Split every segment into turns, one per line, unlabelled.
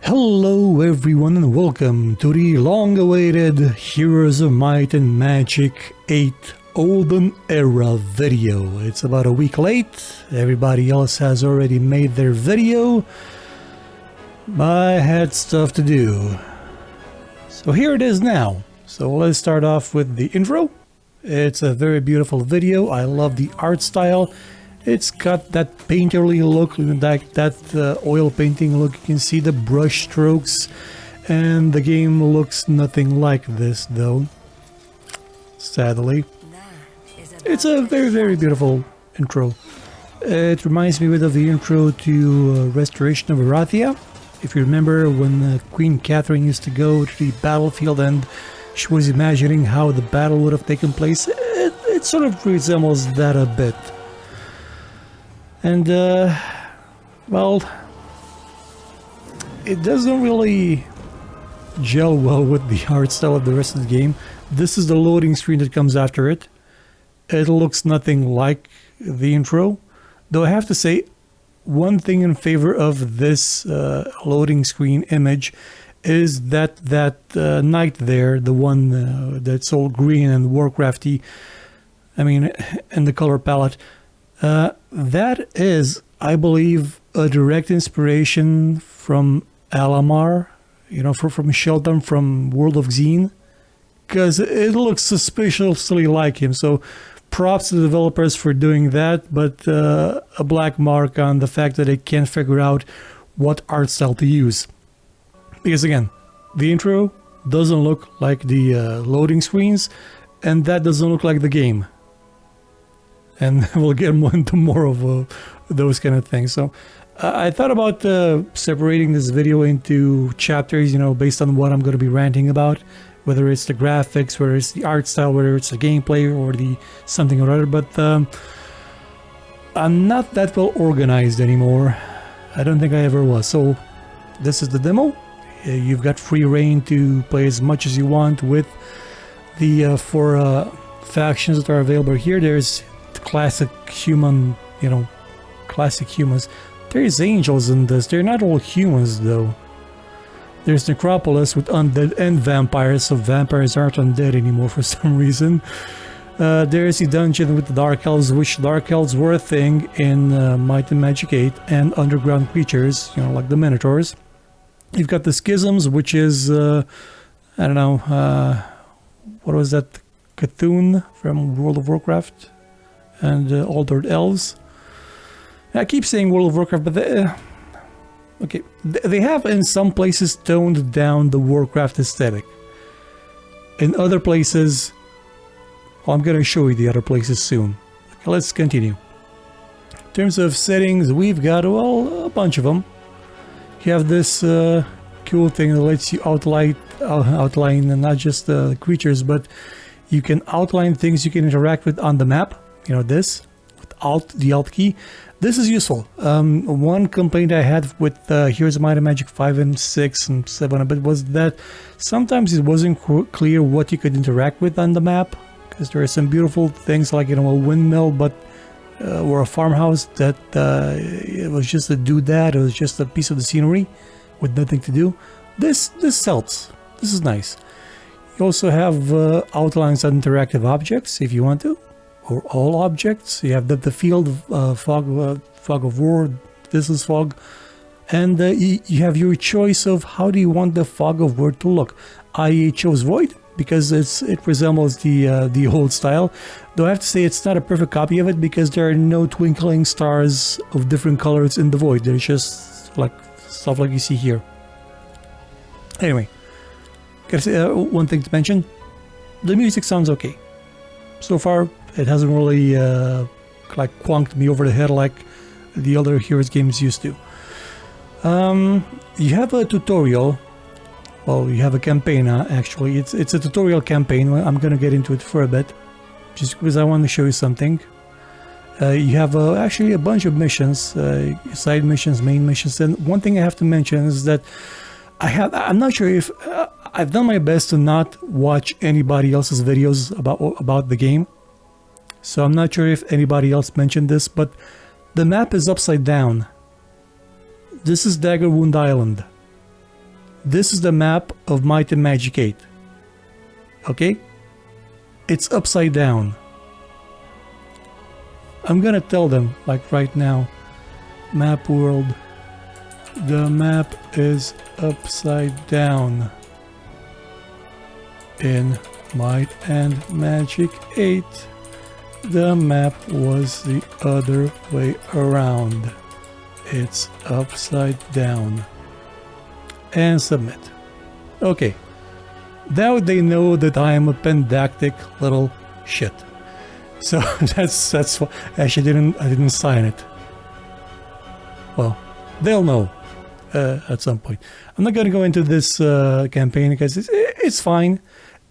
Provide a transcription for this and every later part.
Hello everyone and welcome to the long-awaited Heroes of Might and Magic 8 Olden era video. It's about a week late, everybody else has already made their video. I had stuff to do. So here it is now. So let's start off with the intro. It's a very beautiful video, I love the art style. It's got that painterly look, like that oil painting look. You can see the brush strokes, and the game looks nothing like this though, sadly. It's a very beautiful intro. It reminds me a bit of the intro to Restoration of Arathia. If you remember when Queen Catherine used to go to the battlefield and she was imagining how the battle would have taken place, it sort of resembles that a bit. And, well, it doesn't really gel well with the art style of the rest of the game. This is the loading screen that comes after it. It looks nothing like the intro. Though I have to say, one thing in favor of this loading screen image is that knight there, the one that's all green and Warcrafty, I mean, in the color palette, that is, I believe, a direct inspiration from Alamar, you know, from Sheldon from World of Xen, because it looks suspiciously like him. So props to the developers for doing that, but a black mark on the fact that they can't figure out what art style to use. Because again, the intro doesn't look like the loading screens, and that doesn't look like the game. And we'll get into more of those kind of things. So I thought about separating this video into chapters, you know, based on what I'm going to be ranting about, whether it's the graphics, whether it's the art style, whether it's the gameplay, or the something or other. But I'm not that well organized anymore. I don't think I ever was. So this is the demo. You've got free reign to play as much as you want with the four factions that are available here. There's classic human, you know, classic humans. There's angels in this. They're not all humans though. There's Necropolis with undead and vampires, so vampires aren't undead anymore for some reason. There's the dungeon with the Dark Elves, which Dark Elves were a thing in Might and Magic 8, and underground creatures, you know, like the Minotaurs. You've got the Schisms, which is, I don't know, what was that? Cthulhu from World of Warcraft? And Altered Elves. I keep saying World of Warcraft, but okay, they have in some places toned down the Warcraft aesthetic. In other places, well, I'm gonna show you the other places soon. Okay, let's continue. In terms of settings, we've got, well, a bunch of them. You have this cool thing that lets you outline not just the creatures, but you can outline things you can interact with on the map. You know, this with the Alt key. This is useful. One complaint I had with Heroes of Might and Magic 5 and 6 and 7 a bit was that sometimes it wasn't clear what you could interact with on the map, because there are some beautiful things like, you know, a windmill, but or a farmhouse that it was just a doodad. It was just a piece of the scenery with nothing to do. This helps. This is nice. You also have outlines on interactive objects if you want to, or all objects. You have the field fog of war, distance fog, and you have your choice of how do you want the fog of war to look. I chose void because it resembles the old style, though I have to say it's not a perfect copy of it because there are no twinkling stars of different colors in the void. There's just like stuff like you see here. Anyway, gotta say one thing to mention: the music sounds okay so far. It hasn't really like quonked me over the head like the other Heroes games used to. You have a tutorial. Well, you have a campaign actually. It's a tutorial campaign. I'm gonna get into it for a bit, just because I want to show you something. You have actually a bunch of missions, side missions, main missions, and one thing I have to mention is that I'm not sure if I've done my best to not watch anybody else's videos about the game. So I'm not sure if anybody else mentioned this, but the map is upside down. This is Dagger Wound Island. This is the map of Might and Magic 8. Okay? It's upside down. I'm gonna tell them, like right now, map world, the map is upside down in Might and Magic 8. The map was the other way around. It's upside down. And submit. Okay. Now they know that I am a pendactic little shit. So that's what actually I didn't sign it. Well, they'll know at some point. I'm not gonna go into this campaign because it's fine.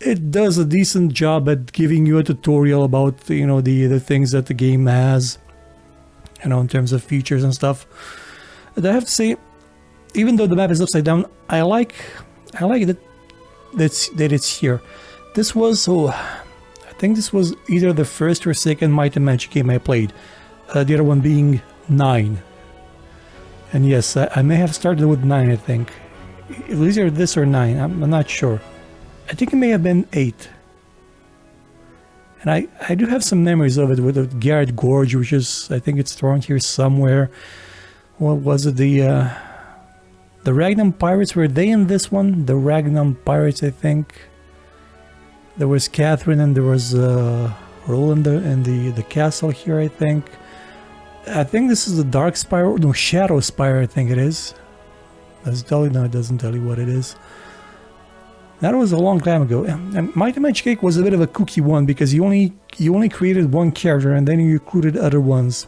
It does a decent job at giving you a tutorial about, you know, the things that the game has, you know, in terms of features and stuff. And I have to say, even though the map is upside down, I like that it's here. This was I think this was either the first or second Might and Magic game I played. The other one being 9. And yes, I may have started with 9. I think it was either this or 9. I'm not sure. I think it may have been 8. And I do have some memories of it with the Garrett Gorge, which is, I think it's around here somewhere. What was it? The Ragnar Pirates, were they in this one? The Ragnar Pirates, I think. There was Catherine and there was Roland in the castle here, I think. I think this is the Dark Spire, no, Shadow Spire, I think it is. Does it tell you? No, it doesn't tell you what it is. That was a long time ago. And Might and Magic 8 was a bit of a kooky one because you only created one character and then you recruited other ones.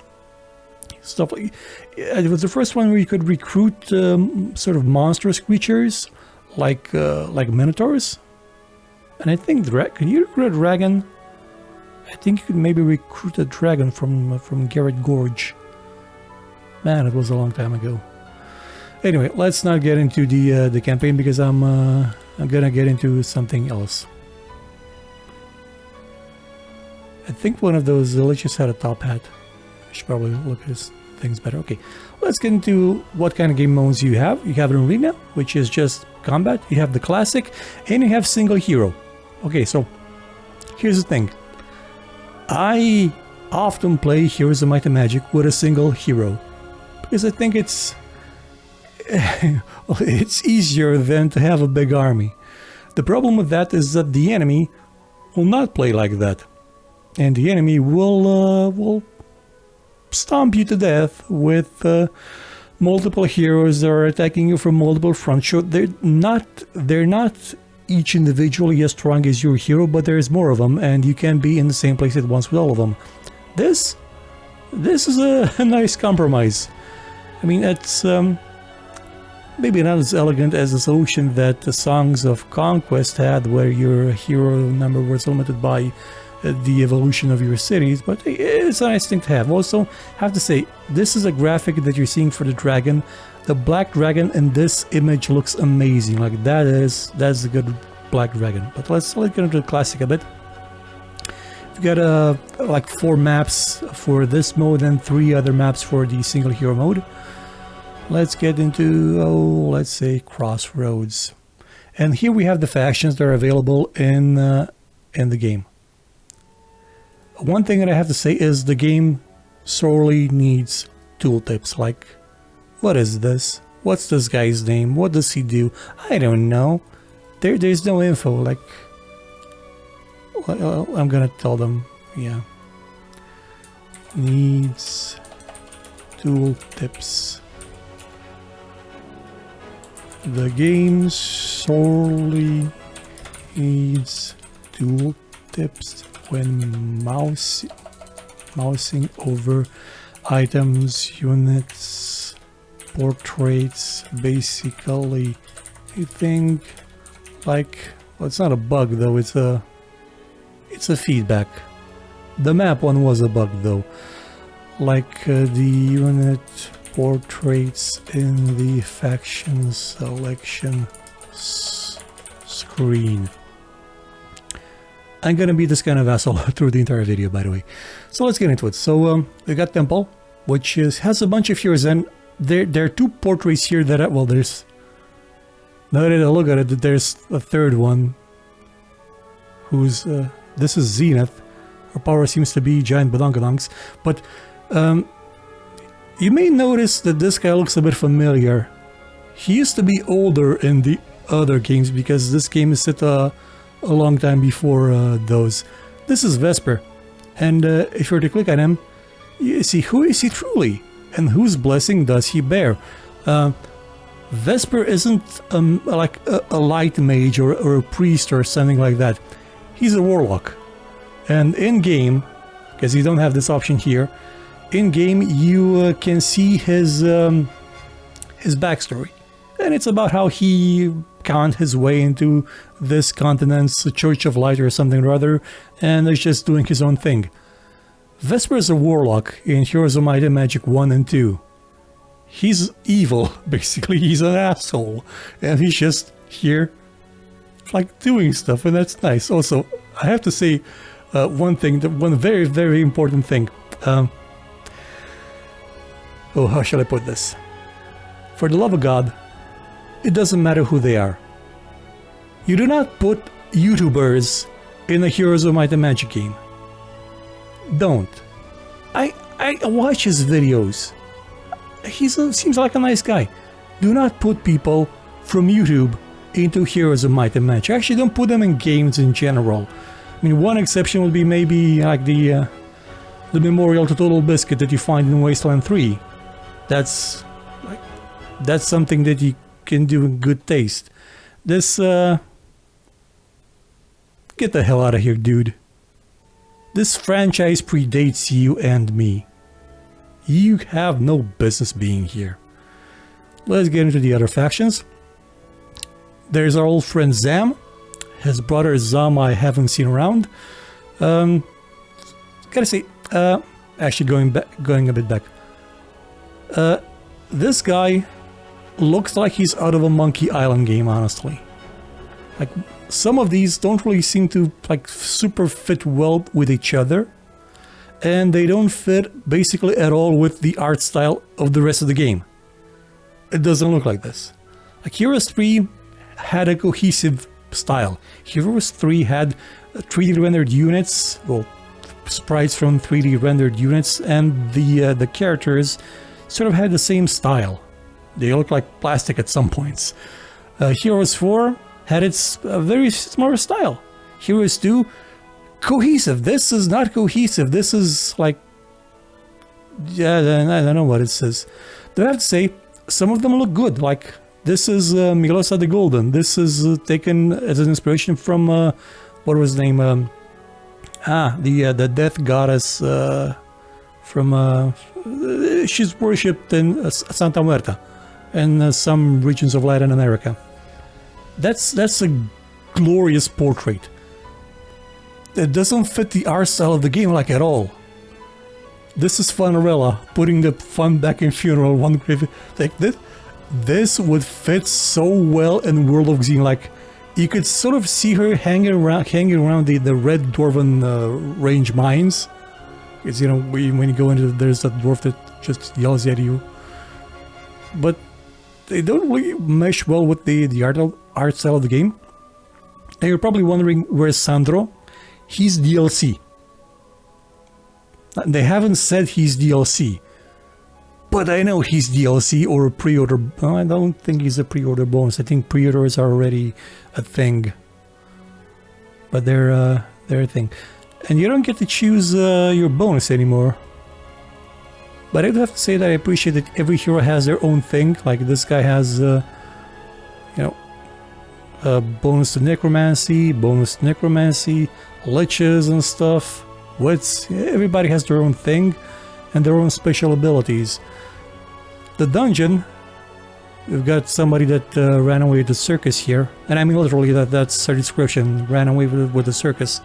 Stuff like it was the first one where you could recruit sort of monstrous creatures like minotaurs. And I think can you recruit a dragon? I think you could maybe recruit a dragon from Garrett Gorge. Man, it was a long time ago. Anyway, let's not get into the campaign because I'm gonna get into something else. I think one of those villages had a top hat. I should probably look at his things better. Okay, let's get into what kind of game modes you have. You have an arena, which is just combat. You have the classic, and you have single hero. Okay, so here's the thing. I often play Heroes of Might and Magic with a single hero because I think it's easier than to have a big army. The problem with that is that the enemy will not play like that, and the enemy will stomp you to death with multiple heroes that are attacking you from multiple fronts. So they're not each individually as strong as your hero, but there's more of them, and you can be in the same place at once with all of them. This is a nice compromise. I mean, it's maybe not as elegant as the solution that the Songs of Conquest had, where your hero number was limited by the evolution of your cities, but it's a nice thing to have. Also, have to say, this is a graphic that you're seeing for the dragon. The black dragon in this image looks amazing. Like that's a good black dragon. But let's get into the classic a bit. We've got like 4 maps for this mode and 3 other maps for the single hero mode. Let's get into, let's say Crossroads. And here we have the factions that are available in the game. One thing that I have to say is the game sorely needs tooltips. Like, what is this? What's this guy's name? What does he do? I don't know. There's no info. Like, well, I'm gonna tell them, yeah. Needs tooltips. The game sorely needs tooltips when mousing over items, units, portraits. Basically, I think, like, well, it's not a bug though. It's a feedback. The map one was a bug though, like the unit portraits in the faction selection screen. I'm gonna be this kind of asshole through the entire video, by the way. So let's get into it. So we got Temple, which has a bunch of heroes, and there are 2 portraits here that well, there's Now that I look at it, there's a third one. Who's this is Zenith. Her power seems to be giant badonkadonks, but you may notice that this guy looks a bit familiar. He used to be older in the other games because this game is set a long time before those. This is Vesper, and if you were to click on him, you see who is he truly, and whose blessing does he bear. Vesper isn't like a light mage or a priest or something like that. He's a warlock, and in game, because you don't have this option here, in game you can see his backstory, and it's about how he found his way into this continent's Church of Light or something or other, and is just doing his own thing. Vesper is a warlock in Heroes of Might and Magic 1 and 2. He's evil, basically. He's an asshole, and he's just here like doing stuff, and that's nice. Also, I have to say one thing, one very, very important thing. Oh, how shall I put this? For the love of God, it doesn't matter who they are. You do not put YouTubers in a Heroes of Might and Magic game. Don't. I watch his videos. He seems like a nice guy. Do not put people from YouTube into Heroes of Might and Magic. Actually, don't put them in games in general. I mean, one exception would be maybe like the memorial to Total Biscuit that you find in Wasteland 3. That's something that you can do in good taste. This get the hell out of here, dude. This franchise predates you and me. You have no business being here. Let's get into the other factions. There's our old friend Zam. His brother Zam I haven't seen around. Gotta say, actually going a bit back. This guy looks like he's out of a Monkey Island game, honestly. Like, some of these don't really seem to like super fit well with each other, and they don't fit basically at all with the art style of the rest of the game. It doesn't look like this. Like, Heroes 3 had a cohesive style. Heroes 3 had 3D rendered units, well, sprites from 3D rendered units, and the characters sort of had the same style. They look like plastic at some points. Heroes 4 had its very similar style. Heroes 2, cohesive. This is not cohesive. This is like... yeah, I don't know what it says. Though I have to say, some of them look good. Like, this is Milosa the Golden. This is taken as an inspiration from... what was his name? The death goddess from... she's worshipped in Santa Muerta in some regions of Latin America. That's a glorious portrait. It doesn't fit the art style of the game like at all. This is Funerella putting the fun back in Funeral one grave. Like this would fit so well in World of Xen. Like, you could sort of see her hanging around the red dwarven range mines. Because, you know, when you go into there's that dwarf that just yells at you. But they don't really mesh well with the art style of the game. And you're probably wondering, where's Sandro? He's DLC. They haven't said he's DLC. But I know he's DLC or a pre-order. I don't think he's a pre-order bonus. I think pre-orders are already a thing. But they're a thing. And you don't get to choose your bonus anymore. But I do have to say that I appreciate that every hero has their own thing. Like, this guy has, you know, bonus to necromancy, liches and stuff. Wits. Everybody has their own thing and their own special abilities. The dungeon, we've got somebody that ran away with the circus here. And I mean literally, that's her description. Ran away with the circus.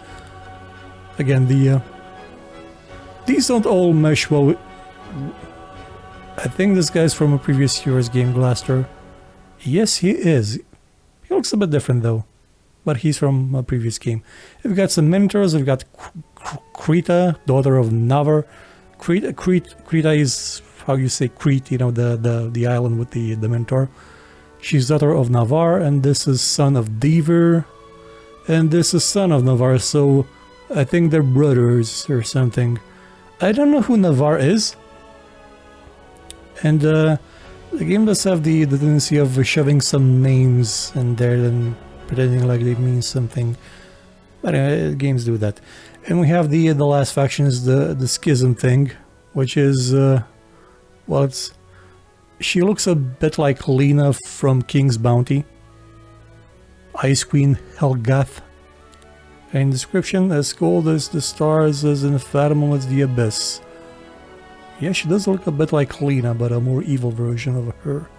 Again, these don't all mesh well with... I think this guy's from a previous Heroes game, Glaster. Yes, he is. He looks a bit different though, but he's from a previous game. We've got some Minotaurs. We've got Krita, daughter of Navar. Krita is how you say Crete, you know, the island with the Minotaur. She's daughter of Navarre, and this is son of Dever, and this is son of Navarre, so I think they're brothers or something. I don't know who Navarre is. And the game does have the tendency of shoving some names in there and pretending like they mean something. But anyway, games do that. And we have the last faction is the schism thing, which is well, she looks a bit like Lena from King's Bounty. Ice Queen Helgath. And description: as cold as the stars, as infathomable as the abyss. Yeah, she does look a bit like Lena, but a more evil version of her.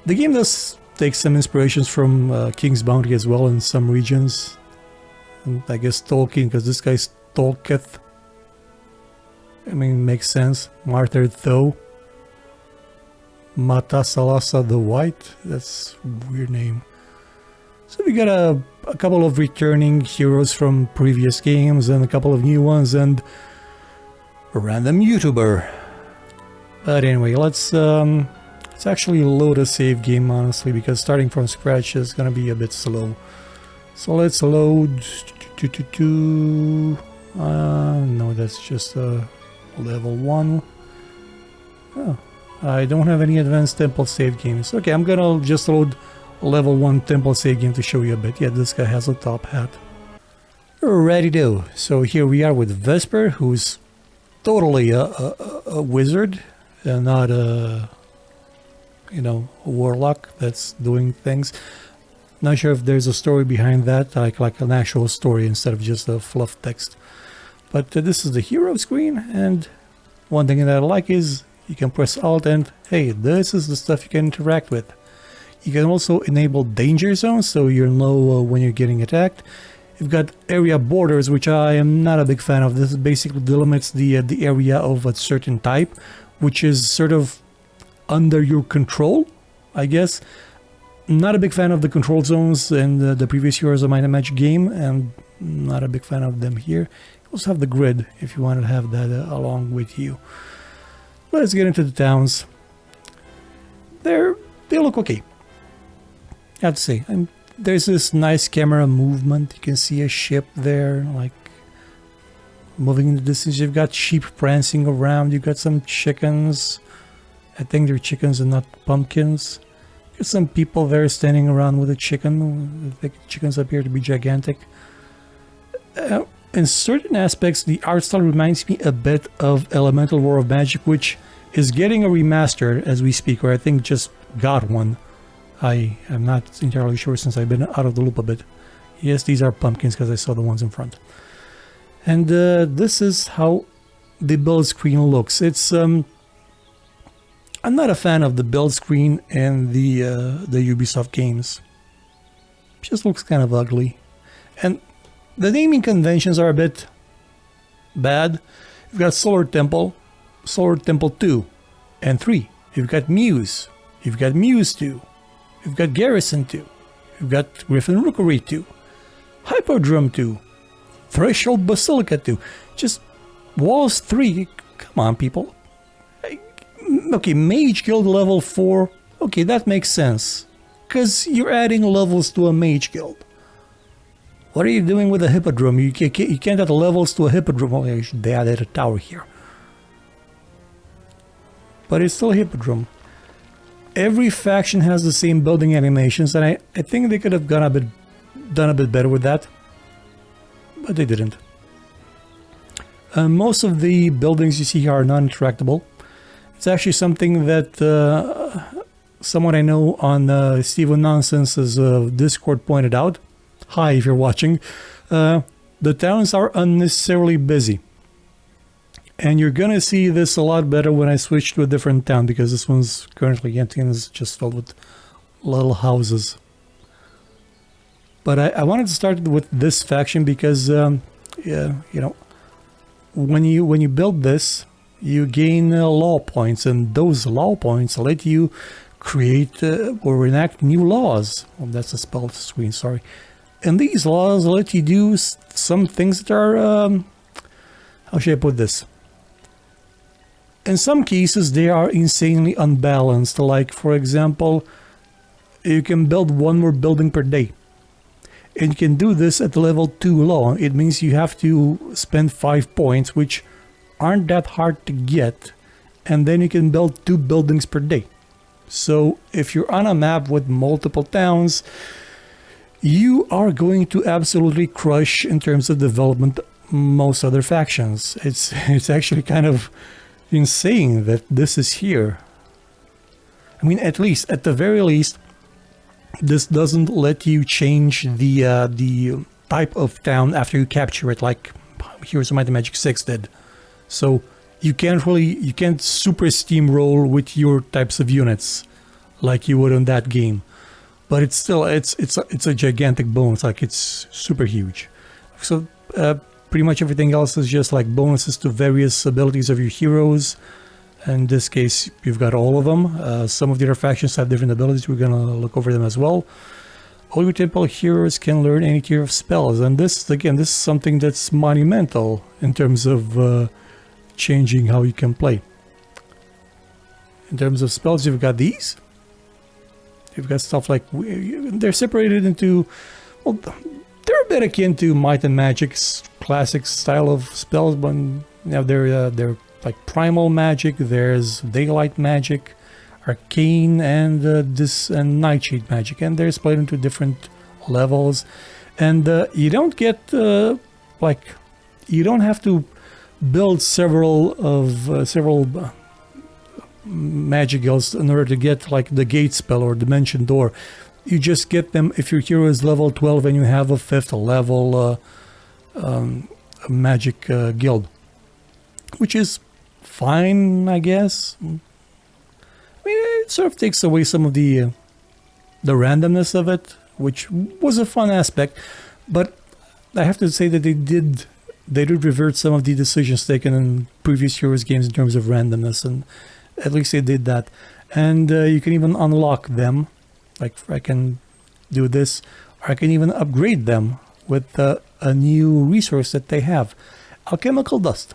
The game does take some inspirations from King's Bounty as well in some regions. And I guess Tolkien, because this guy's Tolketh. I mean, makes sense. Martyr Tho. Matasalasa the White. That's a weird name. So we got a couple of returning heroes from previous games and a couple of new ones and a random YouTuber. But anyway, let's actually load a save game, honestly, because starting from scratch is gonna be a bit slow. So let's load. No, that's just level 1. Oh, I don't have any advanced temple save games. Okay, I'm gonna just load level 1 temple save game to show you a bit. Yeah, this guy has a top hat. Ready to. So here we are with Vesper, who's totally a wizard and not a, you know, a warlock that's doing things. Not sure if there's a story behind that, like an actual story instead of just a fluff text. But this is the hero screen, and one thing that I like is you can press Alt and hey, this is the stuff you can interact with. You can also enable danger zones, so you know when you're getting attacked. You've got area borders, which I am not a big fan of. This basically delimits the area of a certain type, which is sort of under your control, I guess. Not a big fan of the control zones in the previous Heroes of Might and Magic game, and not a big fan of them here. You also have the grid if you want to have that along with you. Let's get into the towns. They look okay, I have to say. There's this nice camera movement. You can see a ship there, like moving in the distance. You've got sheep prancing around. You've got some chickens. I think they're chickens and not pumpkins. There's some people there standing around with a chicken. The chickens appear to be gigantic. In certain aspects, the art style reminds me a bit of Elemental War of Magic, which is getting a remaster as we speak, or I think just got one. I am not entirely sure since I've been out of the loop a bit. Yes, these are pumpkins because I saw the ones in front. And this is how the build screen looks. It's I'm not a fan of the build screen in the Ubisoft games. It just looks kind of ugly. And the naming conventions are a bit bad. You've got Solar Temple 2 and 3. You've got Muse. You've got Muse 2. You've got Garrison 2. You've got Griffin Rookery 2. Hypodrome 2. Threshold Basilica 2. Just Walls 3. Come on, people. Okay, Mage Guild level 4. Okay, that makes sense. Because you're adding levels to a Mage Guild. What are you doing with a Hippodrome? You can't add levels to a Hippodrome. Well, they added a tower here. But it's still a Hippodrome. Every faction has the same building animations, and I think they could have done a bit better with that. But they didn't. Most of the buildings you see here are non-interactable. It's actually something that someone I know on Steven Nonsense's Discord pointed out. Hi, if you're watching. The towns are unnecessarily busy. And you're gonna see this a lot better when I switch to a different town, because this one's currently empty and is just filled with little houses. But I wanted to start with this faction because, yeah, you know, when you build this, you gain law points, and those law points let you create or enact new laws. Oh, that's a spell screen, sorry. And these laws let you do some things that are, how should I put this? In some cases, they are insanely unbalanced. Like, for example, you can build one more building per day. And you can do this at level 2 low. It means you have to spend 5 points, which aren't that hard to get. And then you can build 2 buildings per day. So if you're on a map with multiple towns, you are going to absolutely crush in terms of development most other factions. It's actually kind of insane that this is here. I mean, at the very least, this doesn't let you change the type of town after you capture it, like Heroes of Might and Magic 6 did. So you can't super steamroll with your types of units like you would on that game. But it's still it's a gigantic bonus, like it's super huge. So pretty much everything else is just like bonuses to various abilities of your heroes. In this case, you've got all of them. Some of the other factions have different abilities. We're gonna look over them as well. All your temple heroes can learn any tier of spells, and this is something that's monumental in terms of changing how you can play. In terms of spells, you've got these. You've got stuff like they're separated into, well, they're a bit akin to Might and Magic's classic style of spells, but you know, they're like primal magic. There's daylight magic, arcane, and nightshade magic, and they're split into different levels. And you don't get you don't have to build several magic guilds in order to get like the gate spell or dimension door. You just get them if your hero is level 12 and you have a 5th level magic guild, which is fine, I guess. I mean, it sort of takes away some of the randomness of it, which was a fun aspect, but I have to say that they did revert some of the decisions taken in previous Heroes games in terms of randomness, and at least they did that. And you can even unlock them, like I can do this, or I can even upgrade them with a new resource that they have, alchemical dust.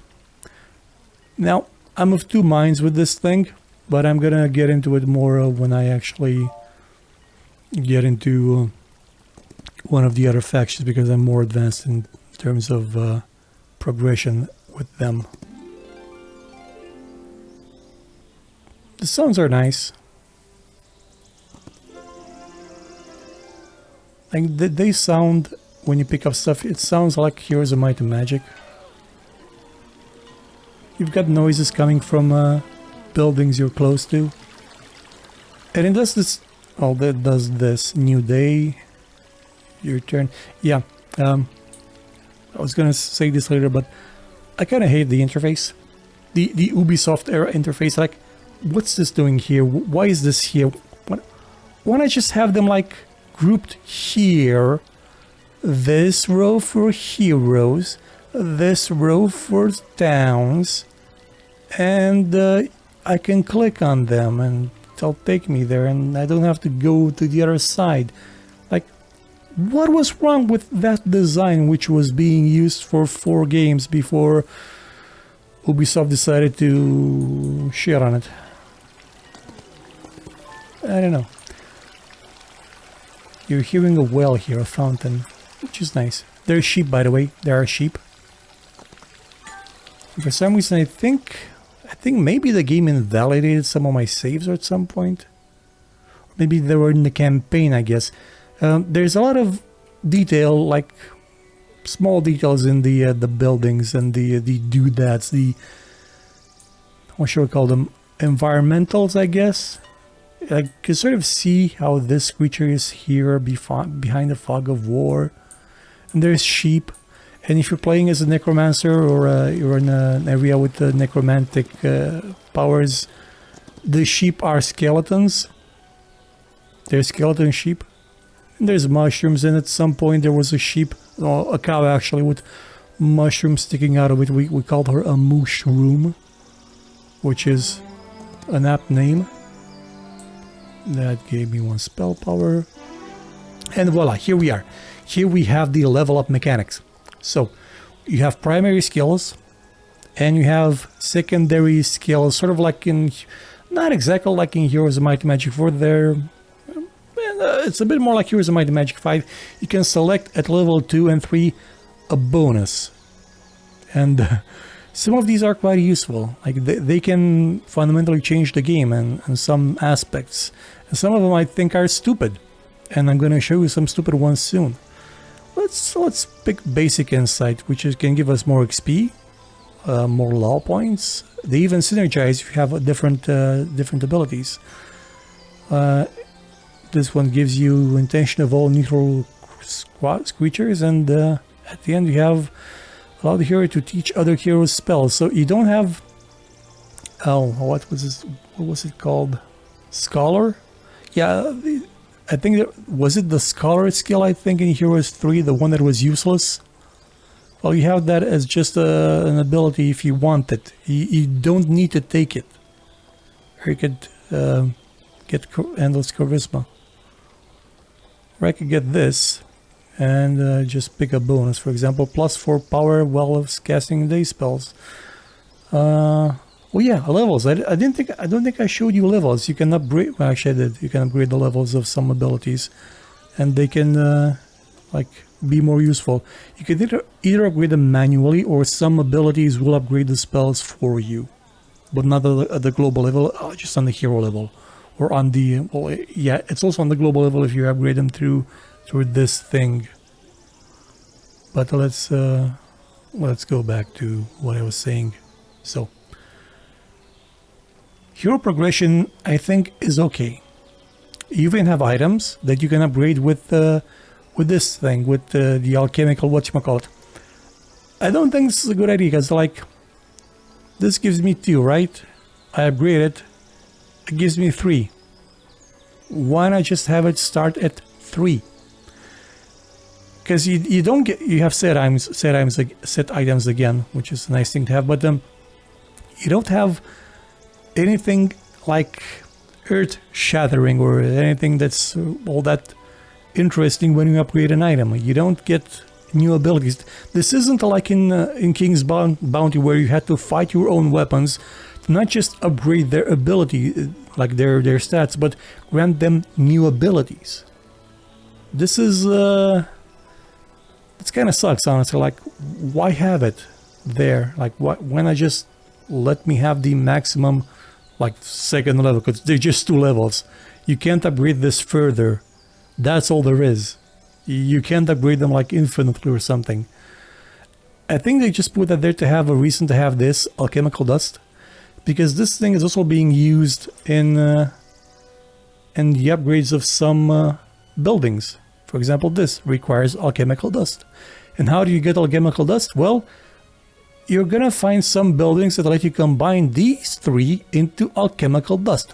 Now, I'm of two minds with this thing, but I'm gonna get into it more when I actually get into one of the other factions, because I'm more advanced in terms of progression with them. The sounds are nice. Like they sound, when you pick up stuff, it sounds like Heroes of Might and Magic. You've got noises coming from buildings you're close to. And it does this, oh, that does this. New day, your turn. Yeah, I was gonna say this later, but I kind of hate the interface. The Ubisoft era interface, like, what's this doing here? Why is this here? Why not just have them like grouped here? This row for heroes, this row for towns, and I can click on them and they'll take me there, and I don't have to go to the other side. Like, what was wrong with that design, which was being used for 4 games before Ubisoft decided to shit on it? I don't know. You're hearing a well here, a fountain, which is nice. There's sheep, by the way. There are sheep. For some reason, I think maybe the game invalidated some of my saves at some point. Maybe they were in the campaign, I guess. There's a lot of detail, like small details in the buildings and the doodads, what should we call them? Environmentals, I guess. I can sort of see how this creature is here behind the fog of war. And there's sheep. And if you're playing as a necromancer, or you're in an area with the necromantic powers, the sheep are skeletons. They're skeleton sheep. And there's mushrooms, and at some point there was a sheep, or a cow actually, with mushrooms sticking out of it. We called her a mushroom, which is an apt name. That gave me 1 spell power. And voila, here we are. Here we have the level up mechanics. So, you have primary skills, and you have secondary skills, sort of like in, not exactly like in Heroes of Might and Magic 4, they're it's a bit more like Heroes of Might and Magic 5. You can select at level 2 and 3 a bonus. And some of these are quite useful. Like they can fundamentally change the game in some aspects. And some of them I think are stupid. And I'm going to show you some stupid ones soon. Let's pick Basic Insight, which can give us more XP, more law points. They even synergize if you have different abilities. This one gives you Intention of all neutral creatures, and at the end you have allow the hero to teach other heroes spells. So you don't have... Oh, what was this? What was it called? Scholar? Yeah, I think was it the Scholar skill, I think, in Heroes 3, the one that was useless? Well, you have that as just an ability if you want it. You don't need to take it. Or you could get Endless Charisma. Or I could get this and just pick a bonus. For example, +4 power while casting day spells. Well, yeah, levels. I don't think I showed you levels. You can upgrade. Well, actually, I did. You can upgrade the levels of some abilities, and they can like be more useful. You can either upgrade them manually, or some abilities will upgrade the spells for you, but not at the global level. Just on the hero level, or on the. Well, yeah, it's also on the global level if you upgrade them through this thing. But let's go back to what I was saying. So. Hero progression, I think, is okay. You even have items that you can upgrade with this thing, with the alchemical whatchamacallit. I don't think this is a good idea, because, like, this gives me 2, right? I upgrade it, it gives me 3. Why not just have it start at 3? Because you don't get... You have set items again, which is a nice thing to have, but you don't have anything like earth-shattering or anything that's all that interesting when you upgrade an item. You don't get new abilities. This isn't like in King's Bounty, where you had to fight your own weapons to not just upgrade their ability, like their stats, but grant them new abilities. This is this kind of sucks, honestly. Like, why have it there? Like, why not just let me have the maximum, like, second level, because they're just 2 levels. You can't upgrade this further. That's all there is. You can't upgrade them like infinitely or something. I think they just put that there to have a reason to have this alchemical dust, because this thing is also being used in the upgrades of some buildings. For example, this requires alchemical dust. And how do you get alchemical dust? Well, you're gonna find some buildings that let you combine these 3 into alchemical dust.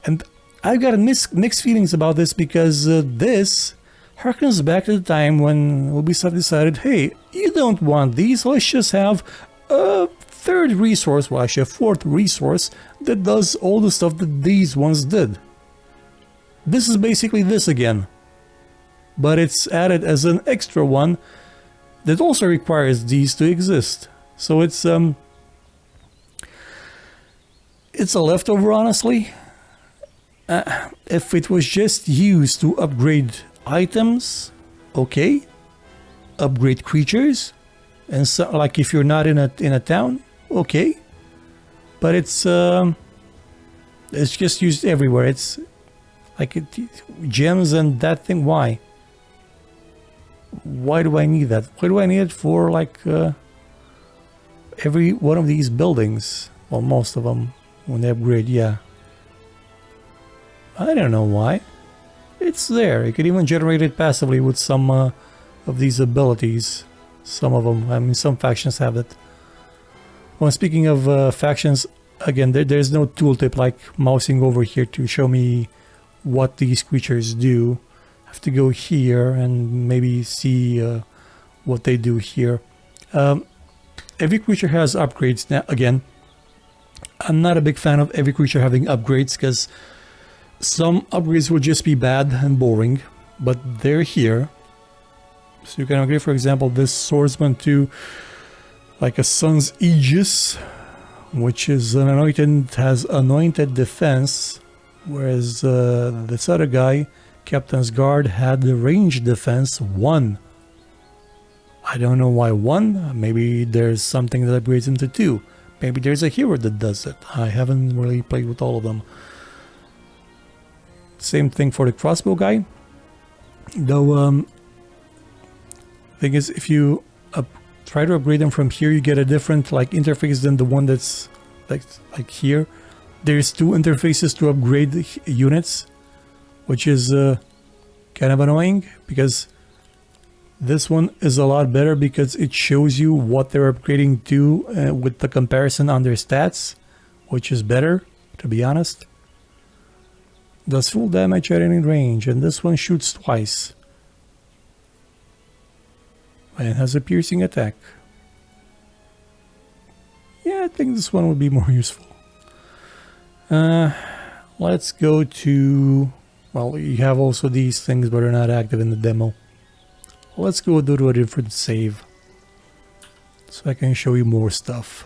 And I've got mixed feelings about this, because this harkens back to the time when Ubisoft decided, hey, you don't want these, let's just have a 3rd resource, well actually a 4th resource, that does all the stuff that these ones did. This is basically this again, but it's added as an extra one that also requires these to exist. So it's a leftover, honestly. If it was just used to upgrade items, okay. Upgrade creatures, and so, like, if you're not in a town, okay. But it's just used everywhere. It's like gems and that thing. Why? Why do I need that? Why do I need it for, like, every one of these buildings? Well, most of them, when they upgrade, yeah. I don't know why. It's there. You could even generate it passively with some of these abilities. Some of them. I mean, some factions have it. Well, speaking of factions, again, there's no tooltip like mousing over here to show me what these creatures do. Have to go here and maybe see what they do here. Every creature has upgrades. Now, again, I'm not a big fan of every creature having upgrades, because some upgrades will just be bad and boring, but they're here. So you can upgrade, for example, this swordsman to like a Sun's Aegis, which is an anointed, has anointed defense, whereas this other guy Captain's Guard had the range defense 1. I don't know why 1. Maybe there's something that upgrades into 2. Maybe there's a hero that does it. I haven't really played with all of them. Same thing for the crossbow guy. Though, thing is, if you try to upgrade them from here, you get a different like interface than the one that's like here. There's 2 interfaces to upgrade the units, which is kind of annoying because this one is a lot better because it shows you what they're upgrading to with the comparison on their stats, which is better, to be honest. Does full damage at any range, and this one shoots twice. And has a piercing attack. Yeah, I think this one would be more useful. Let's go to... Well, you have also these things, but they're not active in the demo. Let's go to a different save, so I can show you more stuff.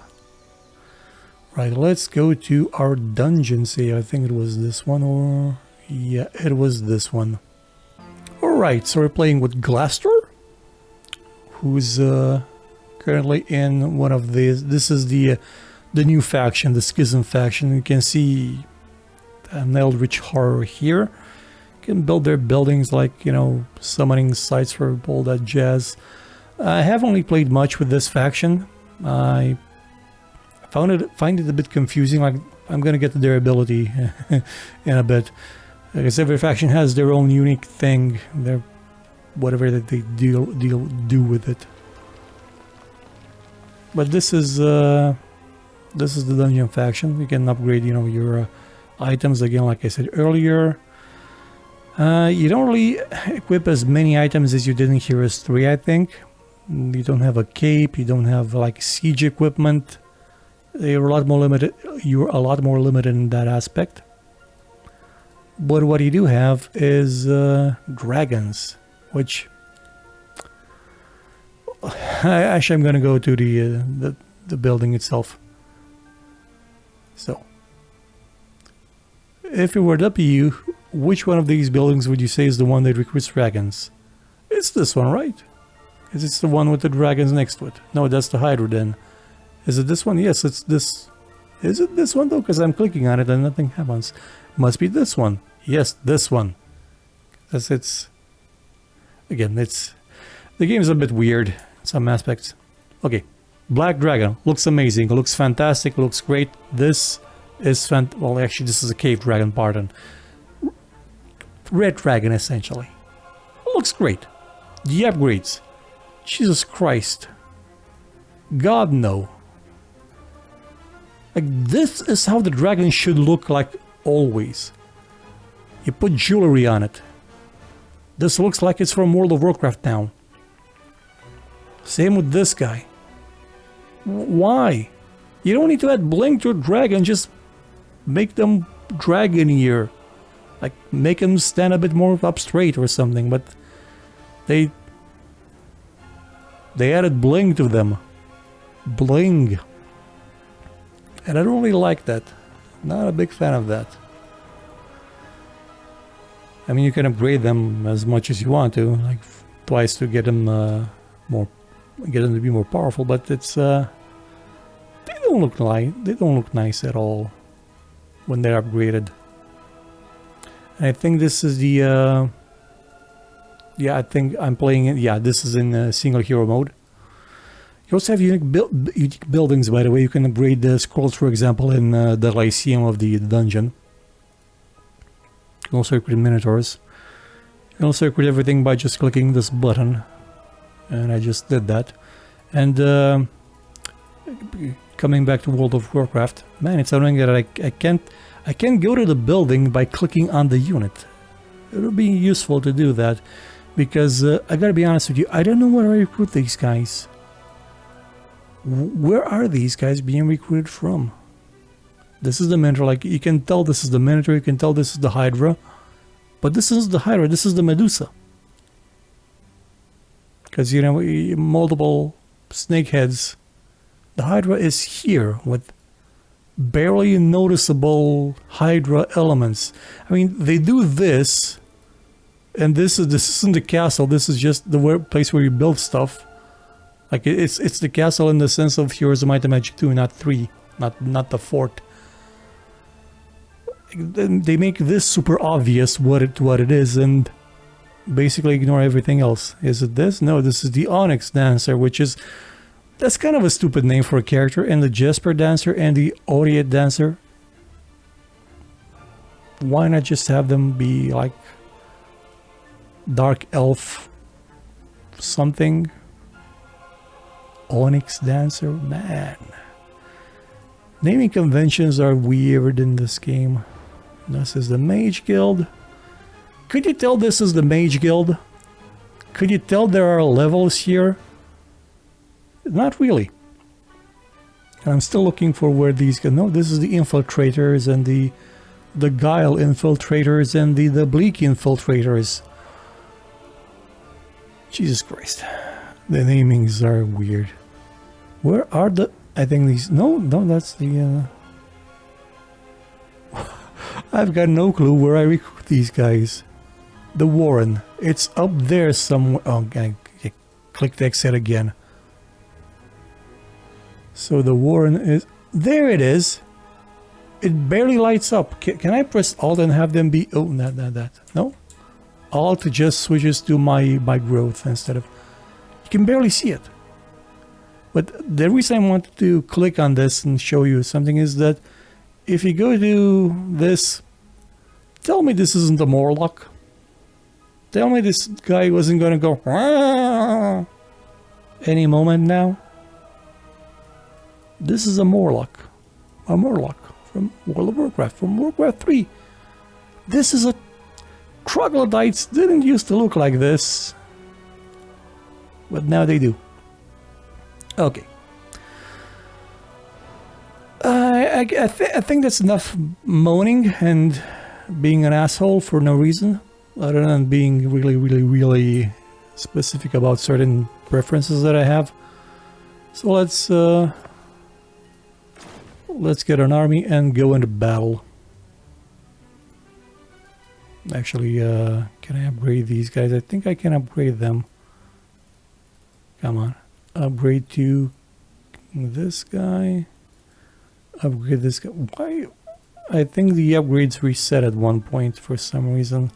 Right, let's go to our dungeon save. I think it was this one, or... Yeah, it was this one. Alright, so we're playing with Glaster, who's currently in one of these. This is the new faction, the Schism faction. You can see an Eldritch Horror here. Can build their buildings like, you know, summoning sites for all that jazz. I haven't really played much with this faction. I find it a bit confusing. Like, I'm gonna get to their ability in a bit, because every faction has their own unique thing, their whatever that they do with it. But this is the dungeon faction. You can upgrade, you know, your items again, like I said earlier. You don't really equip as many items as you did in Heroes 3, I think. You don't have a cape, you don't have like siege equipment. You're a lot more limited. You're a lot more limited in that aspect. But what you do have is dragons, which actually I'm gonna go to the building itself. So, if it were up to you, which one of these buildings would you say is the one that recruits dragons? It's this one, right? Because it's the one with the dragons next to it. No, that's the Hydra then. Is it this one? Yes, it's this. Is it this one though? Because I'm clicking on it and nothing happens. Must be this one. Yes, this one. Because it's... Again, it's... The game is a bit weird in some aspects. Okay. Black Dragon. Looks amazing. Looks fantastic. Looks great. This is... Well, actually, this is a Cave Dragon, pardon. Red Dragon, essentially. Looks great. The upgrades. Jesus Christ. God, no. Like, this is how the dragon should look like always. You put jewelry on it. This looks like it's from World of Warcraft now. Same with this guy. Why? You don't need to add bling to a dragon, just make them dragonier. Like, make them stand a bit more up straight or something, but they added bling to them. Bling. And I don't really like that. Not a big fan of that. I mean, you can upgrade them as much as you want to, like twice to get them to be more powerful, but it's they don't look nice at all when they're upgraded. And I think this is the yeah, I think I'm playing it. Yeah, this is in single hero mode. You also have unique buildings, by the way. You can upgrade the scrolls, for example, in the Lyceum of the dungeon. You can also upgrade Minotaurs. You can also upgrade everything by just clicking this button. And I just did that. And coming back to World of Warcraft, man, it's annoying that I can't go to the building by clicking on the unit. It would be useful to do that, because I gotta be honest with you, I don't know where I recruit these guys. Where are these guys being recruited from? This is the Minotaur, like, you can tell this is the Minotaur, you can tell this is the Hydra. But this is the Hydra, this is the Medusa. Because, you know, multiple snake heads. The Hydra is here with barely noticeable Hydra elements. I mean, they do this, And this isn't the castle. This is just the place where you build stuff. Like it's the castle in the sense of Heroes of Might and Magic 2, not 3, not the fort. They make this super obvious what it is, and basically ignore everything else. Is it this? No, this is the Onyx Dancer, which is... That's kind of a stupid name for a character. And the Jesper Dancer and the Aureate Dancer. Why not just have them be like... Dark Elf... something? Onyx Dancer? Man. Naming conventions are weird in this game. This is the Mage Guild. Could you tell this is the Mage Guild? Could you tell there are levels here? Not really. And I'm still looking for where these go. No, this is the Infiltrators and the Guile Infiltrators and the Bleak Infiltrators. Jesus Christ. The namings are weird. Where are the... I think these... No, that's the... I've got no clue where I recruit these guys. The Warren. It's up there somewhere. Oh, I clicked exit again. So the Warren is... There it is! It barely lights up. Can I press Alt and have them be... Oh, that. No? Alt just switches to my growth instead of... You can barely see it. But the reason I wanted to click on this and show you something is that if you go to this... Tell me this isn't a Morlock. Tell me this guy wasn't gonna go Aah! Any moment now. This is a Morlock. A Morlock from World of Warcraft, from Warcraft 3. This is a... Troglodytes didn't used to look like this. But now they do. Okay. I think that's enough moaning and being an asshole for no reason, other than being really specific about certain preferences that I have. So let's get an army and go into battle. Actually, can I upgrade these guys? I think I can upgrade them. Come on. Upgrade to this guy. Upgrade this guy. Why? I think the upgrades reset at one point for some reason.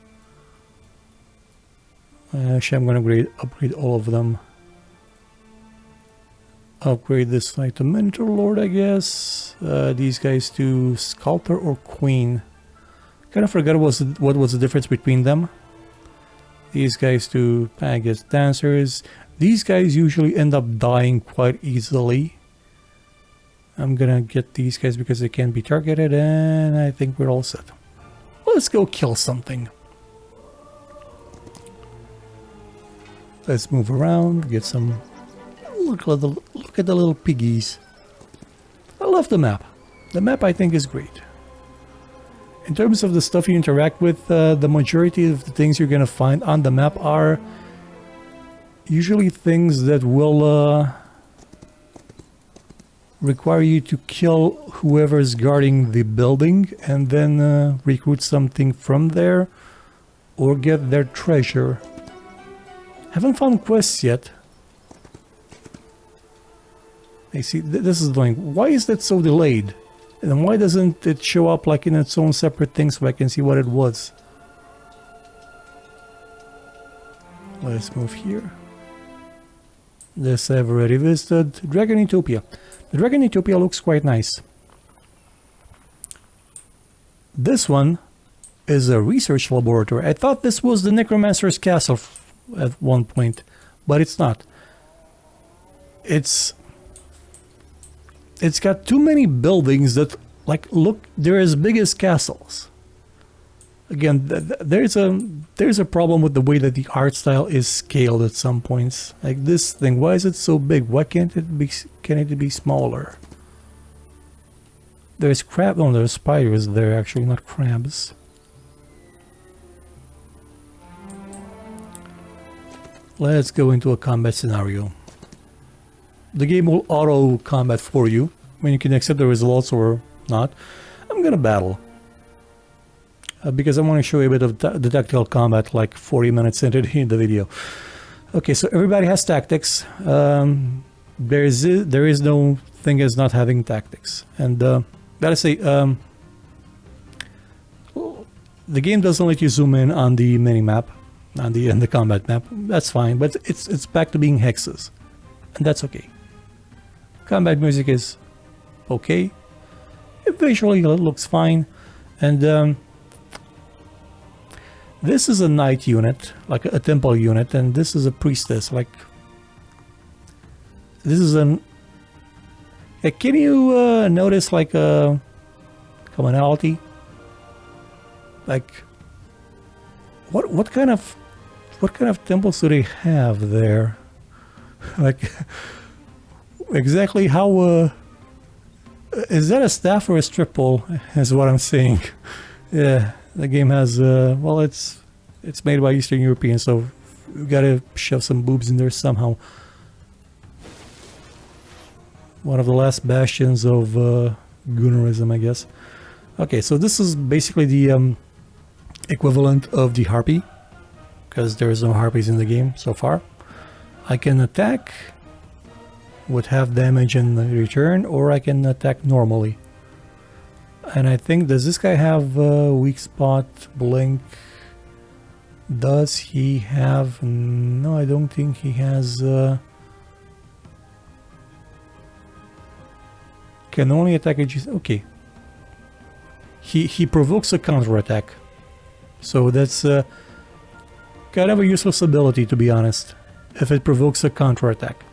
Actually, I'm gonna upgrade all of them. Upgrade this guy to Minotaur Lord, I guess. These guys to Sculptor or Queen. Kind of forgot what was the difference between them. These guys to, I guess, Dancers. These guys usually end up dying quite easily. I'm gonna get these guys because they can be targeted, and I think we're all set. Let's go kill something. Let's move around, get some... Look at the little piggies. I love the map. The map I think is great. In terms of the stuff you interact with, the majority of the things you're gonna find on the map are usually things that will require you to kill whoever is guarding the building and then recruit something from there or get their treasure. Haven't found quests yet. I see, this is annoying. Why is that so delayed? And why doesn't it show up like in its own separate thing so I can see what it was? Let's move here. This I've already visited. Dragon Utopia. The Dragon Utopia looks quite nice. This one is a research laboratory. I thought this was the Necromancer's castle at one point, but it's not. It's got too many buildings that, like, look, they're as big as castles. Again, there's a problem with the way that the art style is scaled at some points. Like this thing, why is it so big? Why can't it be smaller? There's crab. Oh, there's spiders there actually, not crabs. Let's go into a combat scenario. The game will auto combat for you. I mean, you can accept the results or not. I'm gonna battle. because I want to show you a bit of the tactical combat like 40 minutes into the video. Okay, so everybody has tactics. There is no thing as not having tactics, and gotta say, the game doesn't let you zoom in on the mini map, on the combat map. That's fine, but it's back to being hexes, and that's okay. Combat music is okay. Visually, it looks fine, and this is a knight unit, like a temple unit, and this is a priestess. Like, this is an. Can you notice like a commonality? Like, what kind of temples do they have there? Like, exactly how is that a staff or a strip pole? Is what I'm saying. Yeah, the game has well, it's made by Eastern Europeans, so we gotta shove some boobs in there somehow. One of the last bastions of Gunnarism, I guess. Okay, so this is basically the equivalent of the harpy, because there's no harpies in the game so far. I can attack with half damage in return, or I can attack normally. And I think, does this guy have weak spot, blink? Does he have? No, I don't think he has. Can only attack a okay. He provokes a counterattack, so that's kind of a useless ability, to be honest, if it provokes a counterattack.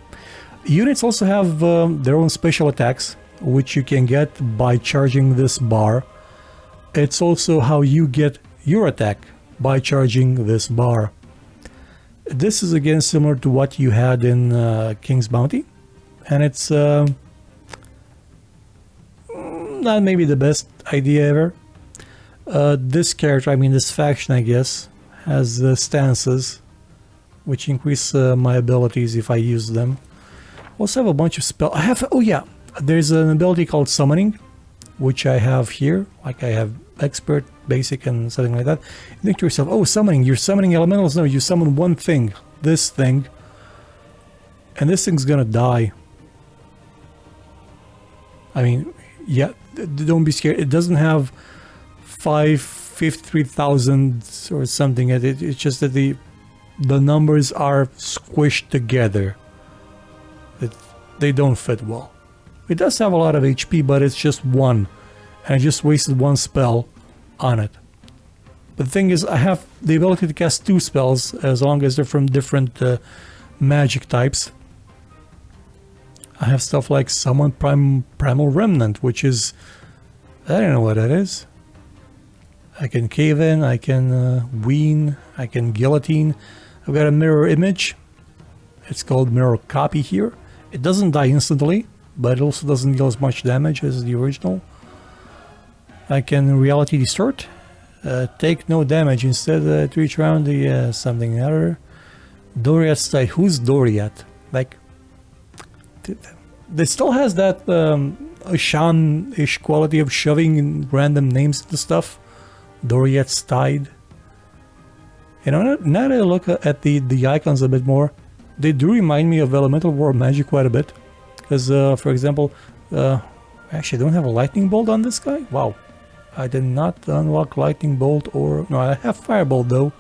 Units also have their own special attacks, which you can get by charging this bar. It's also how you get your attack, by charging this bar. This is again similar to what you had in King's Bounty, and it's not maybe the best idea ever. This character, I mean this faction, I guess, has stances, which increase my abilities if I use them. Also have a bunch of spells. I have, oh yeah, there's an ability called Summoning, which I have here. Like I have Expert, Basic, and something like that. You think to yourself, oh, Summoning, you're summoning elementals? No, you summon one thing, this thing, and this thing's gonna die. I mean, yeah, don't be scared. It doesn't have 53,000 or something. It's just that the numbers are squished together. They don't fit well. It does have a lot of HP, but it's just one, and I just wasted one spell on it. But the thing is, I have the ability to cast 2 spells as long as they're from different magic types. I have stuff like Summon Primal Remnant, which is, I don't know what that is. I can Cave In, I can Wean, I can Guillotine. I've got a Mirror Image. It's called Mirror Copy here. It doesn't die instantly, but it also doesn't deal as much damage as the original. I can Reality Distort. Take no damage instead to each round the something other. Doriath's die. Who's Doriath? Like, it still has that Shan-ish quality of shoving random names into stuff. Doriath's Tide. You know, now that I look at the icons a bit more, they do remind me of Elemental War Magic quite a bit. Because, for example, actually I don't have a Lightning Bolt on this guy? Wow. I did not unlock Lightning Bolt, or... No, I have Firebolt though.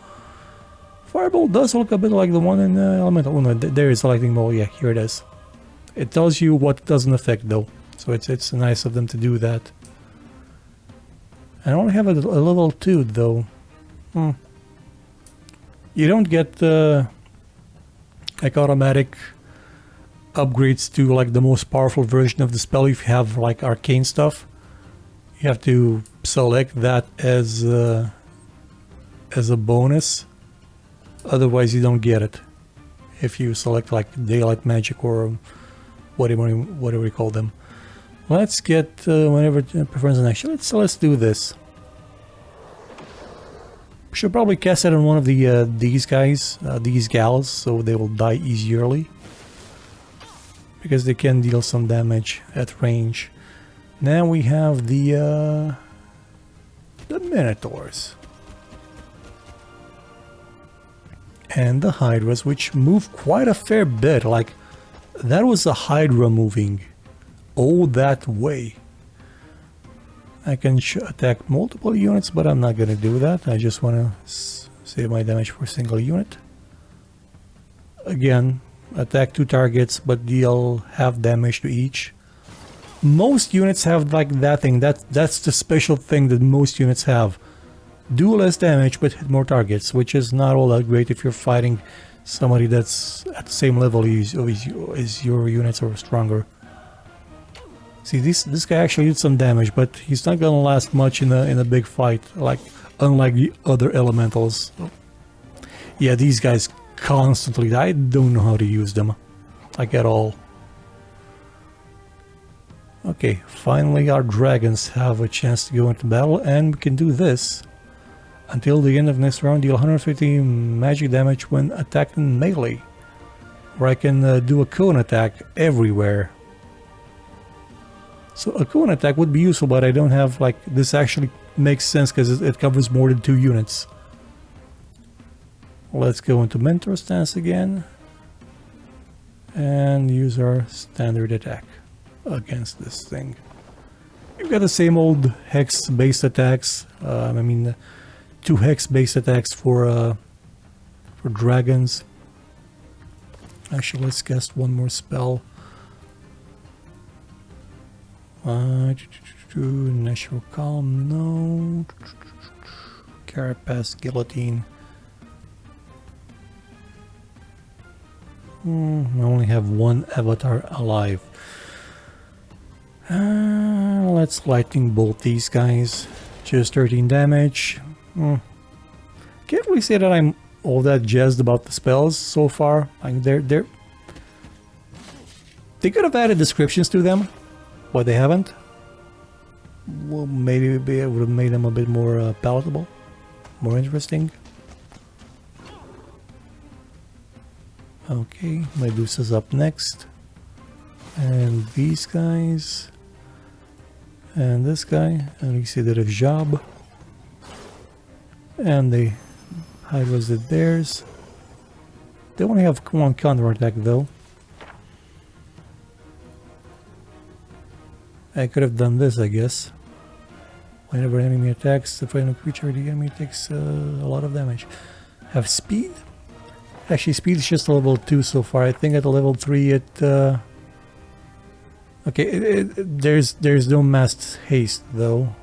Firebolt does look a bit like the one in Elemental. Oh no, there is a Lightning Bolt, yeah, here it is. It tells you what it doesn't affect though, so it's nice of them to do that. I only have a level 2 though. You don't get like automatic upgrades to like the most powerful version of the spell if you have like arcane stuff. You have to select that as a bonus, otherwise you don't get it. If you select like Daylight Magic or whatever you call them. Let's get whenever preference in action. Let's do this. Should probably cast it on one of the these guys, these gals, so they will die easierly, because they can deal some damage at range. Now we have the Minotaurs. and the Hydras, which move quite a fair bit. Like, that was a Hydra moving all that way. I can attack multiple units, but I'm not gonna do that. I just want to save my damage for a single unit. Again, attack 2 targets, but deal half damage to each. Most units have like that thing. That's the special thing that most units have. Do less damage, but hit more targets, which is not all that great if you're fighting somebody that's at the same level as your units or stronger. See, this guy actually did some damage, but he's not gonna last much in a big fight, like unlike the other elementals. Yeah, these guys constantly. I don't know how to use them, like at all. Okay, finally our dragons have a chance to go into battle, and we can do this. Until the end of next round, deal 150 magic damage when attacking melee. Or I can do a cone attack everywhere. So a cone attack would be useful, but I don't have, like, this actually makes sense because it covers more than 2 units. Let's go into mentor stance again. And use our standard attack against this thing. We've got the same old hex based attacks. 2 hex based attacks for dragons. Actually, let's cast one more spell. Natural Calm, no. Carapace, Guillotine. I only have 1 avatar alive. Let's lightning bolt these guys. Just 13 damage. Can't really say that I'm all that jazzed about the spells so far. Like they could have added descriptions to them, but they haven't. Well, maybe it would have made them a bit more palatable, more interesting. Okay, Medusa's up next, and these guys, and this guy, and you see that a job, and the Hydras did theirs. They only have 1 counter attack though. I could have done this, I guess. Whenever an enemy attacks the friendly creature, the enemy takes a lot of damage. Have speed? Actually, speed is just a level 2 so far. I think at a level 3 it... Okay, there's no massed haste though.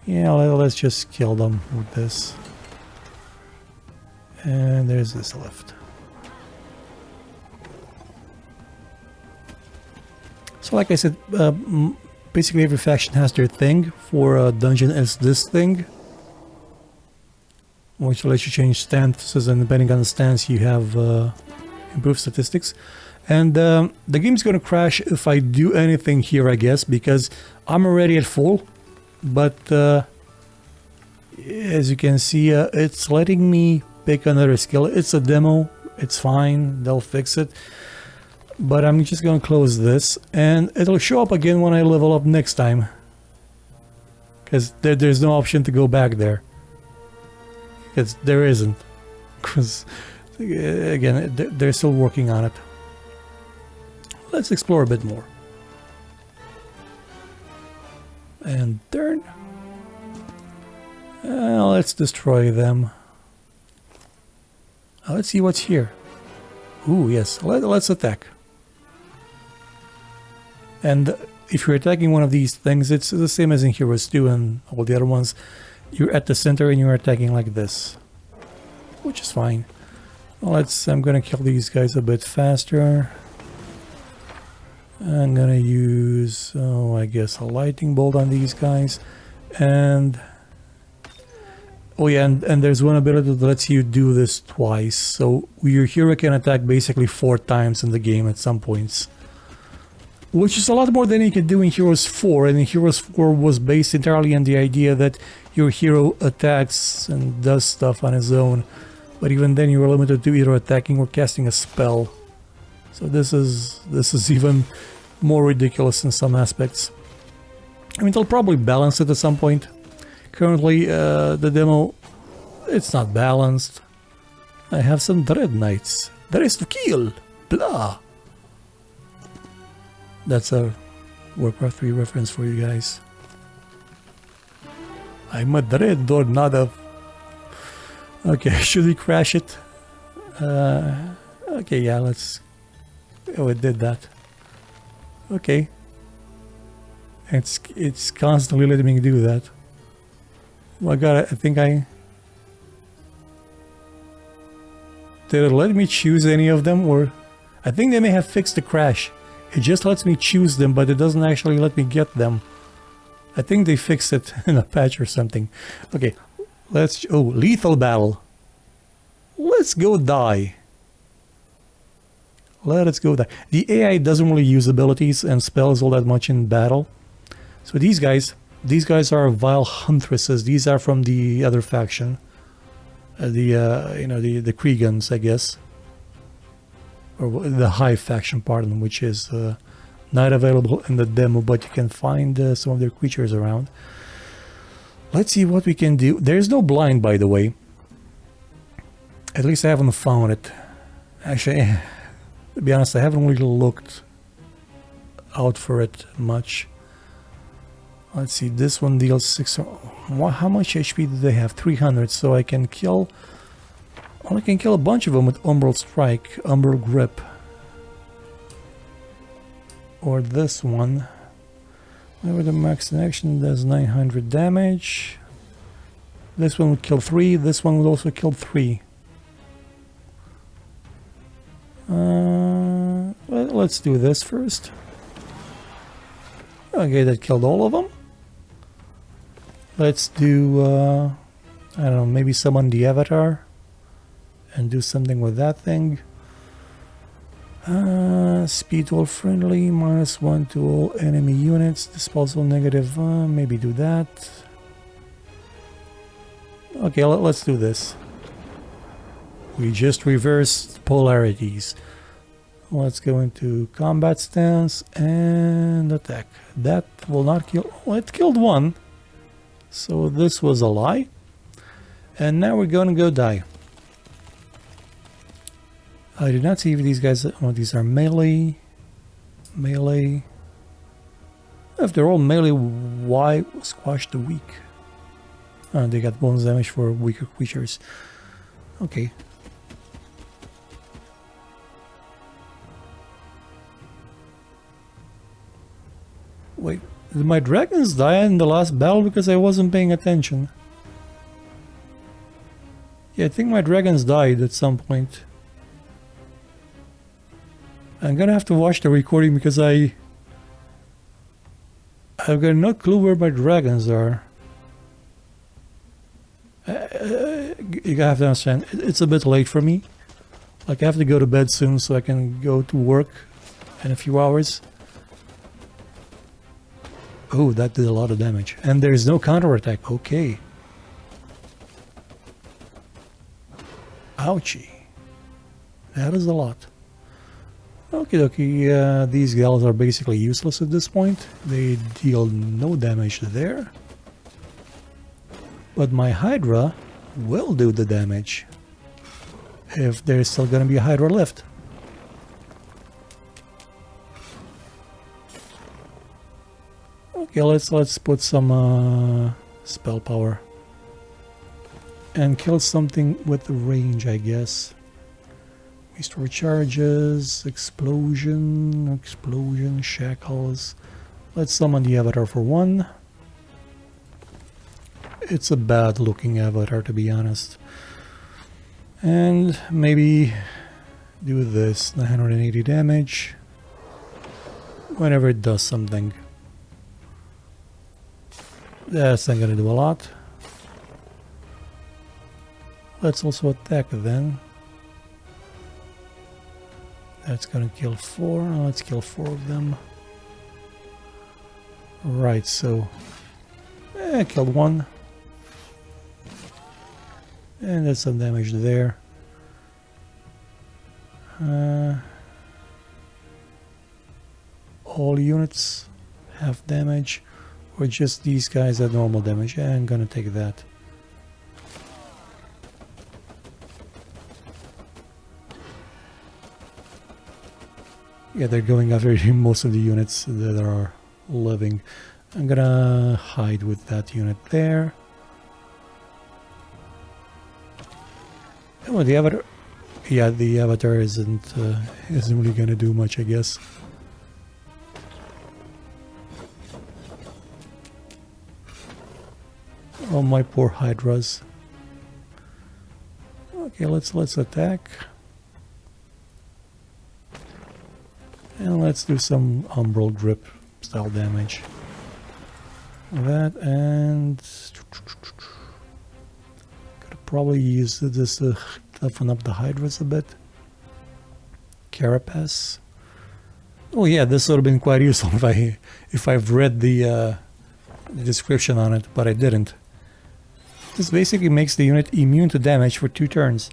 Yeah, let's just kill them with this. And there's this left. So like I said, basically every faction has their thing. For a dungeon is this thing, which lets you change stances, and depending on the stance you have improved statistics. And the game's gonna crash if I do anything here, I guess, because I'm already at full. But as you can see, it's letting me pick another skill. It's a demo, it's fine, they'll fix it. But I'm just gonna close this, and it'll show up again when I level up next time. Because there's no option to go back there. Because there isn't. Because, again, they're still working on it. Let's explore a bit more. And turn. Let's destroy them. Let's see what's here. Ooh, yes. Let's attack. And if you're attacking one of these things, it's the same as in Heroes 2 and all the other ones. You're at the center and you're attacking like this, which is fine. I'm gonna kill these guys a bit faster. I'm gonna use, I guess, a lightning bolt on these guys. And oh yeah, and there's one ability that lets you do this twice. So your hero can attack basically 4 times in the game at some points. Which is a lot more than you could do in Heroes 4, and in Heroes 4 was based entirely on the idea that your hero attacks and does stuff on his own. But even then you were limited to either attacking or casting a spell. So this is even more ridiculous in some aspects. I mean, they'll probably balance it at some point. Currently, the demo, it's not balanced. I have some Dread Knights. There is to kill! Blah! That's a Warcraft 3 reference for you guys. I'm a Dread Lord, not a... Okay, should we crash it? Okay, yeah, let's... Oh, it did that. Okay. It's constantly letting me do that. Oh my god, I think I... Did it let me choose any of them, or... I think they may have fixed the crash. It just lets me choose them, but it doesn't actually let me get them. I think they fixed it in a patch or something. Okay, let's... Oh, lethal battle. Let's go die. Let's go die. The AI doesn't really use abilities and spells all that much in battle. So these guys are vile huntresses. These are from the other faction. You know, the Kriegans, I guess. Or the High faction, pardon, which is not available in the demo, but you can find some of their creatures around. Let's see what we can do. There's no blind, by the way. At least I haven't found it. Actually, to be honest, I haven't really looked out for it much. Let's see, this one deals 600. How much HP do they have? 300, so I can kill... Well, I can kill a bunch of them with Umbral Strike, Umbral Grip. Or this one. Whenever the max in action does 900 damage. This one would kill 3, this one would also kill 3. Let's do this first. Okay, that killed all of them. Let's do, I don't know, maybe summon the Avatar and do something with that thing. Speed all friendly, -1 to all enemy units, disposal negative, maybe do that. Okay, let's do this. We just reversed polarities. Let's go into combat stance and attack. That will not kill... Oh, it killed one. So this was a lie. And now we're gonna go die. I did not see if these guys... Oh, these are melee. Melee. If they're all melee, why squash the weak? Oh, they got bonus damage for weaker creatures. Okay. Wait, did my dragons die in the last battle because I wasn't paying attention? Yeah, I think my dragons died at some point. I'm gonna have to watch the recording because I've got no clue where my dragons are. You have to understand, it's a bit late for me. Like, I have to go to bed soon so I can go to work in a few hours. Oh, that did a lot of damage. And there's no counterattack. Okay. Ouchie. That is a lot. Okay, okay. These gals are basically useless at this point. They deal no damage there. But my Hydra will do the damage. If there's still gonna be a Hydra left. Okay, let's put some spell power. And kill something with range, I guess. Restore charges, explosion, shackles. Let's summon the Avatar for 1. It's a bad looking Avatar, to be honest. And maybe do this, 980 damage. Whenever it does something. That's not gonna do a lot. Let's also attack then. That's gonna kill 4. Let's kill 4 of them. Right, so... I killed 1. And that's some damage there. All units have damage. Or just these guys have normal damage. Yeah, I'm gonna take that. Yeah, they're going after most of the units that are living. I'm gonna hide with that unit there. Oh, the avatar. Yeah, the avatar isn't really gonna do much, I guess. Oh, my poor hydras. Okay, let's attack. And let's do some umbral grip style damage. That, and could probably use this to toughen up the hydras a bit. Carapace. Oh yeah, this would have been quite useful if I've read the description on it, but I didn't. This basically makes the unit immune to damage for 2 turns.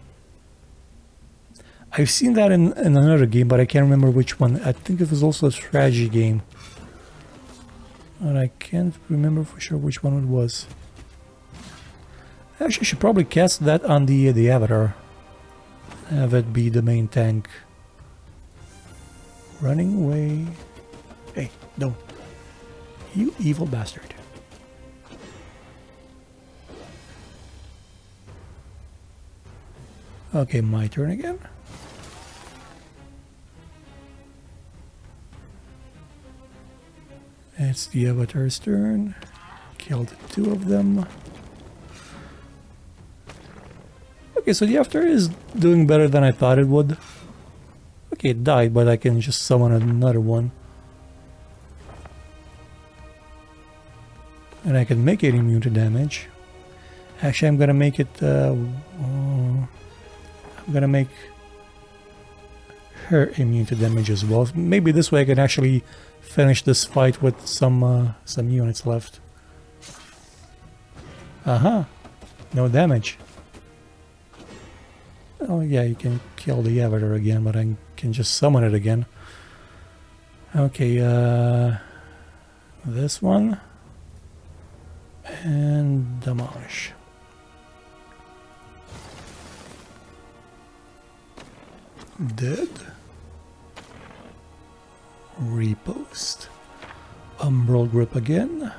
I've seen that in another game, but I can't remember which one. I think it was also a strategy game. But I can't remember for sure which one it was. Actually, I should probably cast that on the avatar. Have it be the main tank. Running away. Hey, don't. You evil bastard. Okay, my turn again. It's the avatar's turn. Killed 2 of them. Okay, so the avatar is doing better than I thought it would. Okay, it died, but I can just summon another one. And I can make it immune to damage. Actually, I'm gonna make it... I'm gonna make her immune to damage as well. Maybe this way I can actually finish this fight with some units left. Aha! No damage. Oh yeah, you can kill the avatar again, but I can just summon it again. Okay, this one. And demolish. Dead. Repost. Umbral grip again.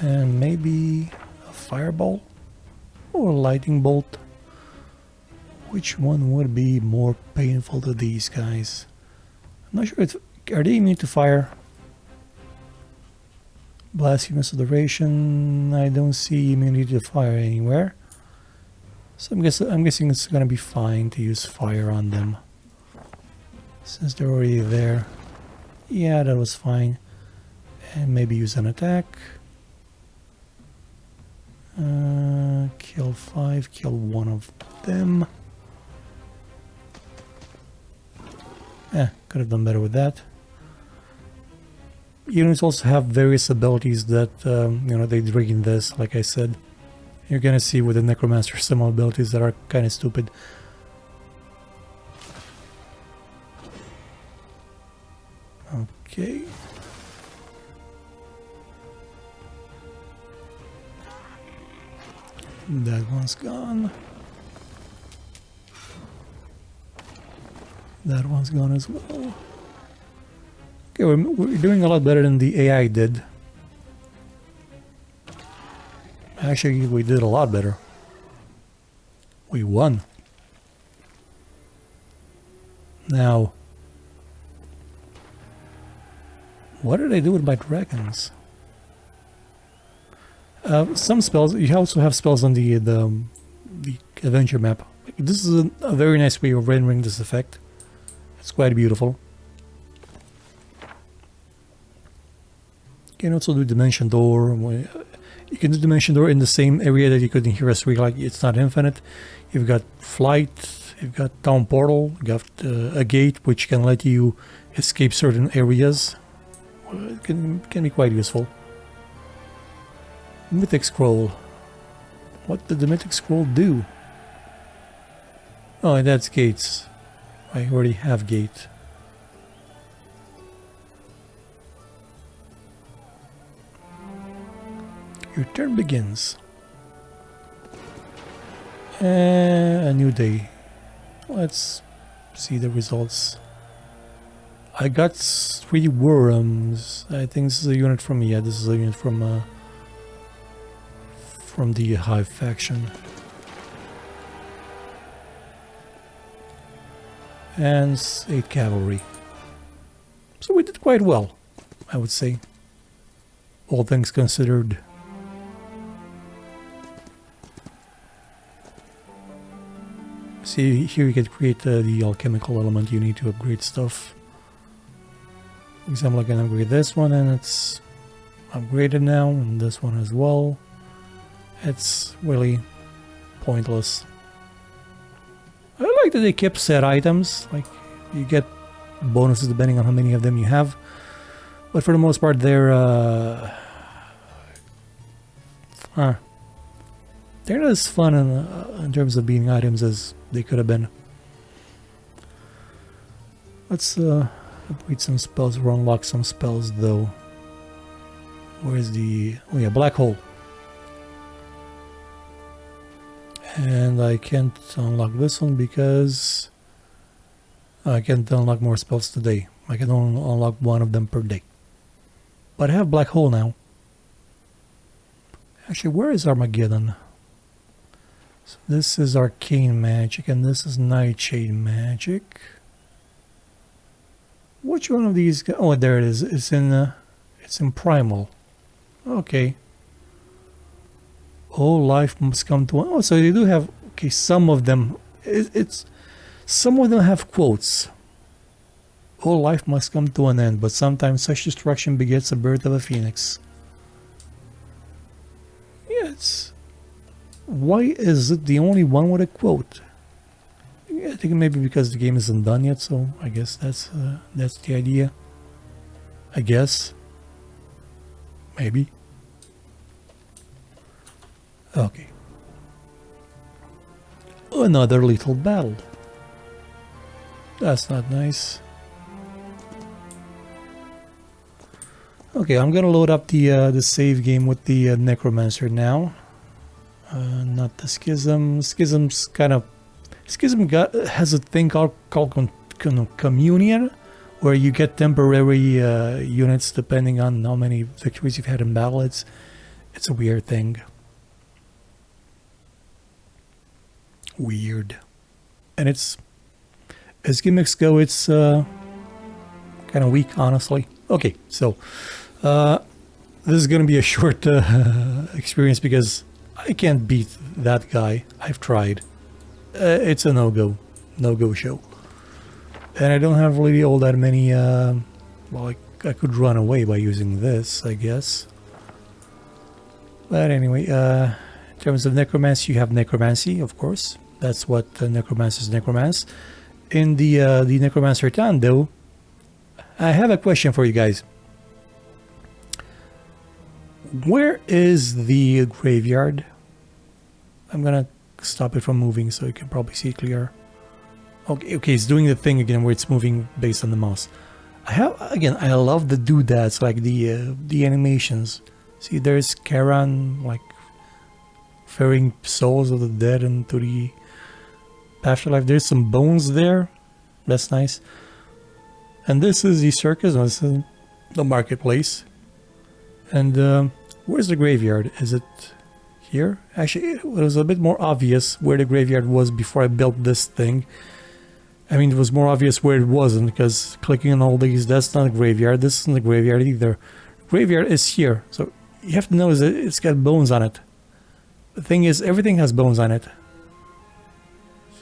And maybe a fireball or a lightning bolt. Which one would be more painful to these guys? I'm not sure. Are they immune to fire? Blasphemous duration. I don't see immunity to fire anywhere. So I'm guessing it's gonna be fine to use fire on them. Since they're already there. Yeah, that was fine. And maybe use an attack. Kill 5, kill 1 of them. Could have done better with that. Units also have various abilities that, you know, they drain this, like I said. You're gonna see with the Necromancer some abilities that are kind of stupid. Okay. That one's gone. That one's gone as well. Okay, we're doing a lot better than the AI did. Actually, we did a lot better. We won. Now, what did I do with my dragons? Some spells. You also have spells on the adventure map. This is a very nice way of rendering this effect. It's quite beautiful. You can also do Dimension Door. You can do Dimension Door in the same area that you could in Heroes 3, like it's not infinite. You've got Flight, you've got Town Portal, you got a gate which can let you escape certain areas. It can be quite useful. Mythic Scroll. What did the Mythic Scroll do? Oh, and that's gates. I already have gate. Your turn begins. A new day. Let's see the results. I got 3 worms. I think this is a unit from, yeah, this is a unit from the Hive faction. And 8 cavalry. So we did quite well, I would say, all things considered. See, here you can create the alchemical element you need to upgrade stuff. For example, I can upgrade this one and it's upgraded now, and this one as well. It's really pointless. I like that they kept set items, like you get bonuses depending on how many of them you have, but for the most part they're not as fun in terms of being items as they could have been. Let's upgrade some spells or unlock some spells though. Where's the... oh yeah, black hole. And I can't unlock this one because I can't unlock more spells today. I can only unlock one of them per day. But I have black hole now. Actually, where is Armageddon? So this is arcane magic and this is nightshade magic. Which one of these? Oh, there it is. It's in primal. Okay. All life must come to an... oh, so they do have... okay, some of them... some of them have quotes. All life must come to an end, but sometimes such destruction begets the birth of a phoenix. Yes. Why is it the only one with a quote? I think maybe because the game isn't done yet, so I guess that's the idea. I guess. Maybe. Okay. Another lethal battle. That's not nice. Okay, I'm gonna load up the save game with the Necromancer now. Not the Schism. Schism's kind of... Schism has a thing called Communion, where you get temporary units depending on how many victories you've had in battle. It's a weird thing. Weird. And it's... as gimmicks go, it's kind of weak, honestly. Okay, so this is gonna be a short experience because I can't beat that guy. I've tried. It's a no-go show. And I don't have really all that many, well, I could run away by using this, I guess. But anyway, in terms of necromancy, you have necromancy, of course. That's what necromancers necromance. In the Necromancer town, though, I have a question for you guys. Where is the graveyard? I'm gonna stop it from moving so you can probably see it clear. Okay, it's doing the thing again where it's moving based on the mouse. I love the doodads, like the animations. See, there's Charon, like ferrying souls of the dead into the afterlife. There's some bones there. That's nice. And this is the circus. No, this is the marketplace. And where's the graveyard? Is it here? Actually, it was a bit more obvious where the graveyard was before I built this thing. I mean, it was more obvious where it wasn't, because clicking on all these, that's not a graveyard. This isn't a graveyard either. The graveyard is here. So you have to notice that it's got bones on it. The thing is, everything has bones on it.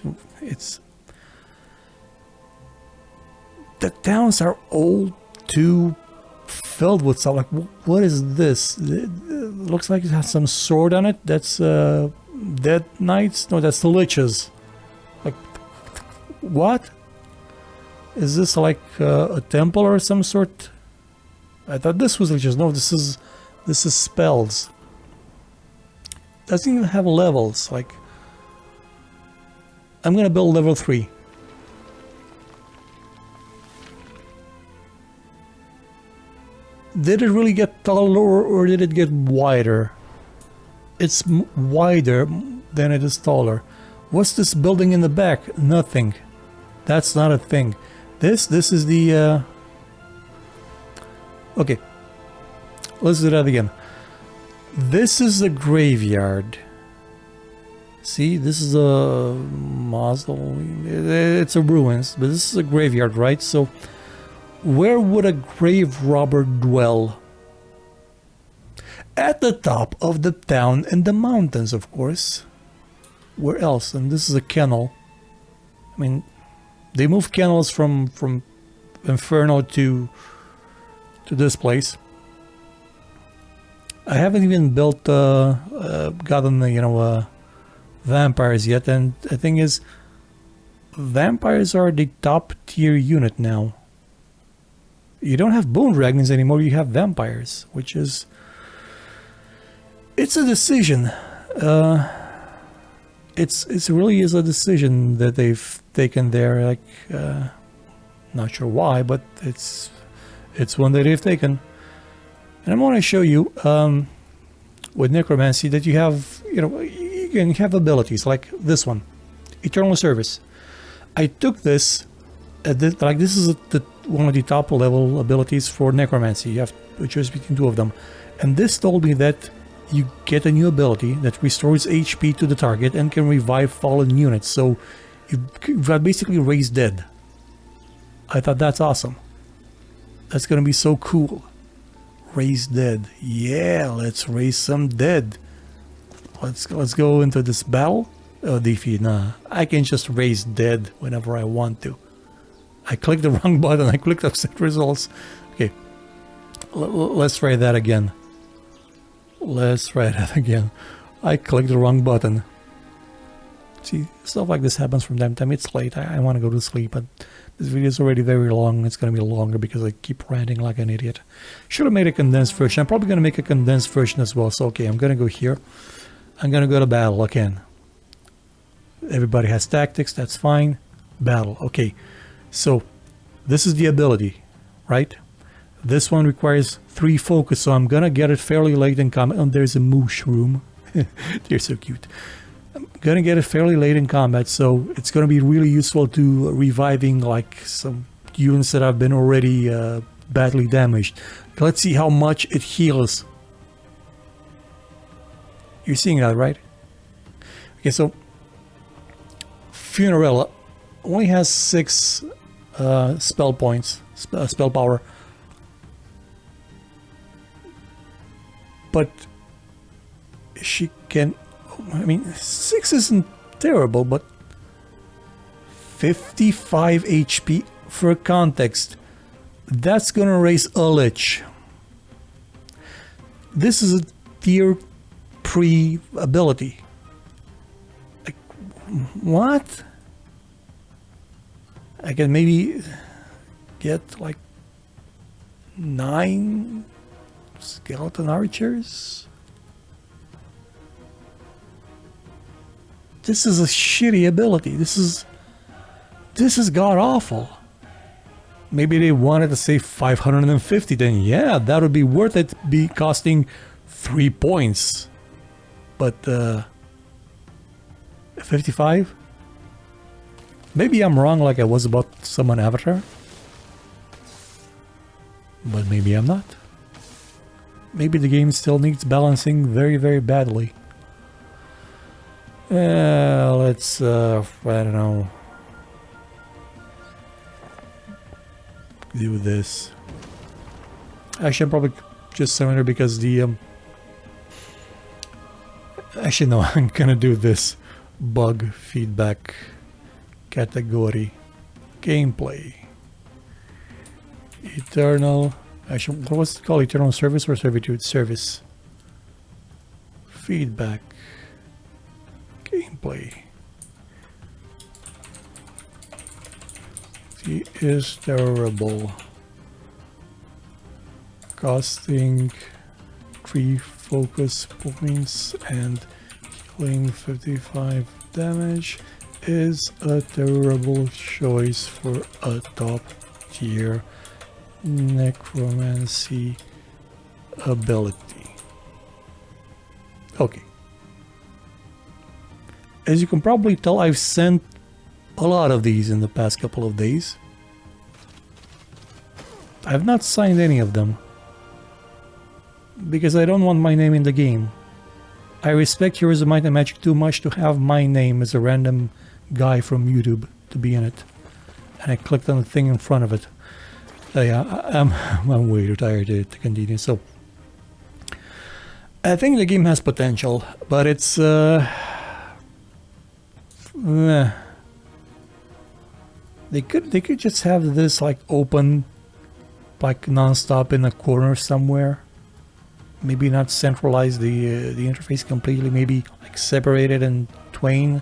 So it's... the towns are all too filled with stuff. Like, what is this? It looks like it has some sword on it. That's dead knights? No, that's the liches. Like, what? Is this like a temple or some sort? I thought this was liches. No, this is spells. Doesn't even have levels. Like, I'm gonna build level 3. Did it really get taller or did it get wider? It's wider than it is taller. What's this building in the back? Nothing. That's not a thing. This is the... Okay. Let's do that again. This is a graveyard. See, this is a mausoleum. It's a ruins, but this is a graveyard, right? So, where would a grave robber dwell? At the top of the town in the mountains, of course. Where else? And this is a kennel. I mean, they moved kennels from Inferno to this place. I haven't even built, gotten the, you know, vampires yet, and the thing is, vampires are the top tier unit now. You don't have bone dragons anymore, you have vampires, which is... It's a decision. It's really is a decision that they've taken there, like, not sure why, but it's one that they've taken. And I'm going to show you, with necromancy, that you have, you know, you can have abilities like this one, Eternal Service. I took this, like this is one of the top level abilities for necromancy. You have to choose between two of them, and this told me that you get a new ability that restores HP to the target and can revive fallen units. So you've got basically raised dead. I thought that's awesome. That's gonna be so cool. Raise dead. Yeah, let's raise some dead. Let's go into this battle. Oh, defeat. Nah, I can just raise dead whenever I want to. I clicked the wrong button. I clicked upset results. Okay, let's try that again. Let's try that again. I clicked the wrong button. See, stuff like this happens from time to time. It's late. I want to go to sleep, but this video is already very long. It's going to be longer because I keep ranting like an idiot. Should have made a condensed version. I'm probably going to make a condensed version as well. So, okay, I'm going to go here. I'm going to go to battle again. Everybody has tactics. That's fine. Battle. Okay. So, this is the ability, right? This one requires 3 focus, so I'm gonna get it fairly late in combat. And there's a mushroom. They're so cute. I'm gonna get it fairly late in combat, so it's gonna be really useful to reviving like some units that have been already badly damaged. Let's see how much it heals. You're seeing that, right? Okay, so Funerella only has 6 spell points, spell power. But she can, I mean, 6 isn't terrible, but 55 HP for context. That's gonna raise a lich. This is a tier pre ability. Like, what? I can maybe get like 9 skeleton archers. This is a shitty ability. This is god awful. Maybe they wanted to save 550, then yeah, that would be worth it, be costing 3 points. But 55? Maybe I'm wrong like I was about summon Avatar. But maybe I'm not. Maybe the game still needs balancing very, very badly. Let's, I don't know, do this. Actually, I'm probably just summon her because the, actually, no, I'm gonna do this bug feedback category. Gameplay. Eternal. Actually, what was it called? Eternal Service or Servitude? Service. Feedback. Gameplay. He is terrible. Costing 3 focus points and healing 55 damage is a terrible choice for a top tier necromancy ability. Okay. As you can probably tell, I've sent a lot of these in the past couple of days. I've not signed any of them because I don't want my name in the game. I respect Heroes of Might and Magic too much to have my name as a random guy from YouTube to be in it. And I clicked on the thing in front of it. Yeah, I'm way too tired to continue. So I think the game has potential, but it's they could just have this like open, like non-stop in a corner somewhere. Maybe not centralize the interface completely. Maybe like separate it in twain.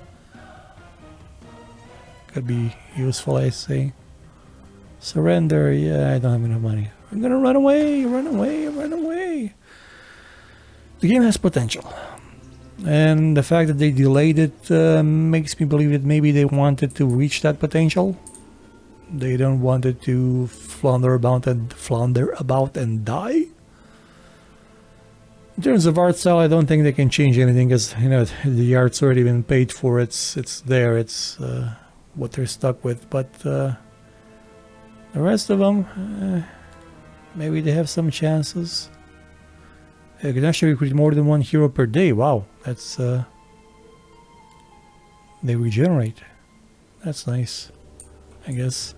Could be useful, I say. Surrender. Yeah, I don't have enough money. I'm gonna run away. Run away. Run away. The game has potential. And the fact that they delayed it makes me believe that maybe they wanted to reach that potential. They don't want it to flounder about and die. In terms of art style, I don't think they can change anything because, you know, the art's already been paid for. It's there. It's what they're stuck with. But the rest of them, maybe they have some chances. You can actually recruit more than one hero per day. Wow, that's they regenerate. That's nice, I guess.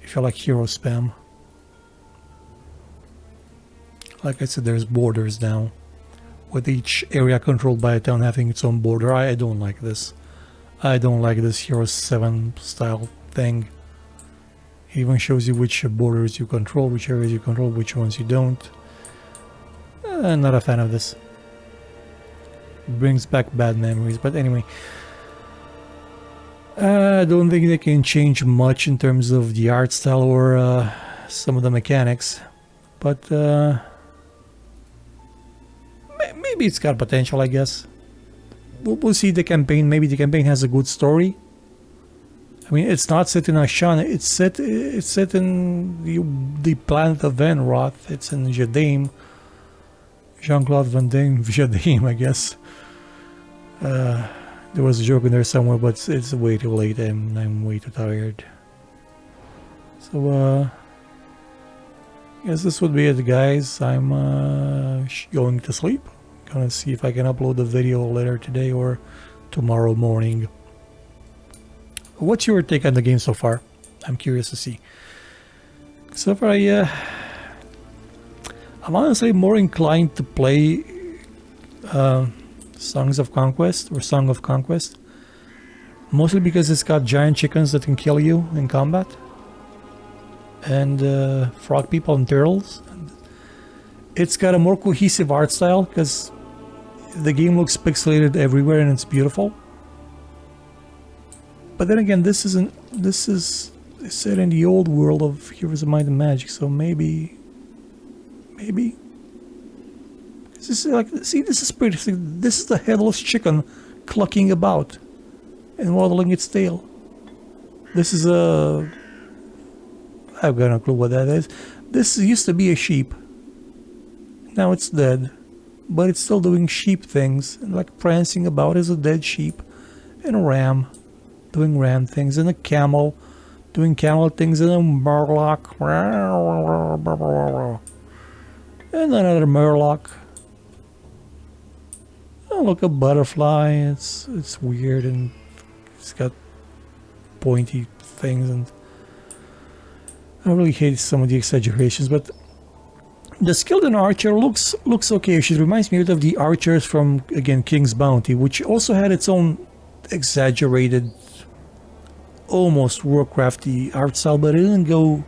If you like hero spam. Like I said, there's borders now, with each area controlled by a town having its own border. I don't like this. I don't like this Hero 7 style thing. It even shows you which borders you control, which areas you control, which ones you don't. Not a fan of this. Brings back bad memories, but anyway. I don't think they can change much in terms of the art style or some of the mechanics, but maybe it's got potential, I guess. We'll see the campaign. Maybe the campaign has a good story. I mean, it's not set in Ashan. It's set in the planet of Venroth. It's in Jadaim. Jean-Claude Van Damme, Jadaim, I guess. There was a joke in there somewhere, but it's way too late. I'm way too tired. So, I guess this would be it, guys. I'm going to sleep. Gonna see if I can upload the video later today or tomorrow morning. What's your take on the game so far? I'm curious to see. So far, I'm honestly more inclined to play Songs of Conquest or Song of Conquest. Mostly because it's got giant chickens that can kill you in combat. And frog people and turtles. It's got a more cohesive art style because the game looks pixelated everywhere and it's beautiful. But then again, this is set in the old world of Heroes of Might and Magic, so maybe this is like, see, this is pretty. This is the headless chicken clucking about and waddling its tail. This is a, I've got no clue what that is. This used to be a sheep. Now it's dead, but it's still doing sheep things, and like prancing about as a dead sheep, and a ram doing ram things, and a camel doing camel things, and a murloc, and another murloc. Oh, look, a butterfly. It's weird, and it's got pointy things, and I really hate some of the exaggerations, but the Skeleton Archer looks okay. It reminds me of the archers from, again, King's Bounty, which also had its own exaggerated, almost Warcrafty art style, but it didn't go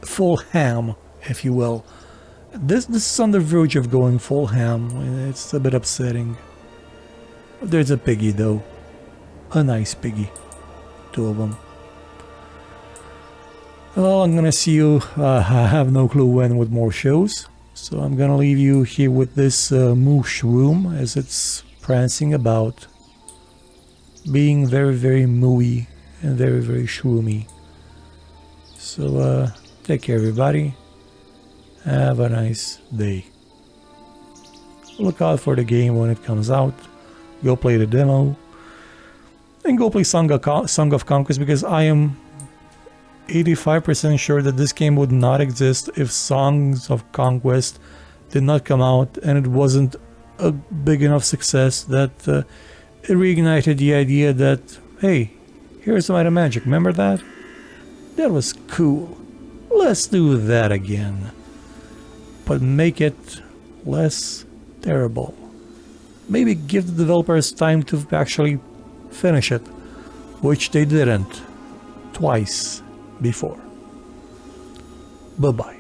full ham, if you will. This is on the verge of going full ham. It's a bit upsetting. There's a piggy, though. A nice piggy. Two of them. Well, I'm gonna see you, I have no clue when, with more shows. So I'm gonna leave you here with this moosh room as it's prancing about. Being very, very mooey and very, very shroomy. So take care, everybody. Have a nice day. Look out for the game when it comes out. Go play the demo. and go play Song of Conquest, because I am 85% sure that this game would not exist if Songs of Conquest did not come out and it wasn't a big enough success that it reignited the idea that, hey, here's Might and Magic, remember that? That was cool. Let's do that again. But make it less terrible. Maybe give the developers time to actually finish it, which they didn't twice before. Bye-bye.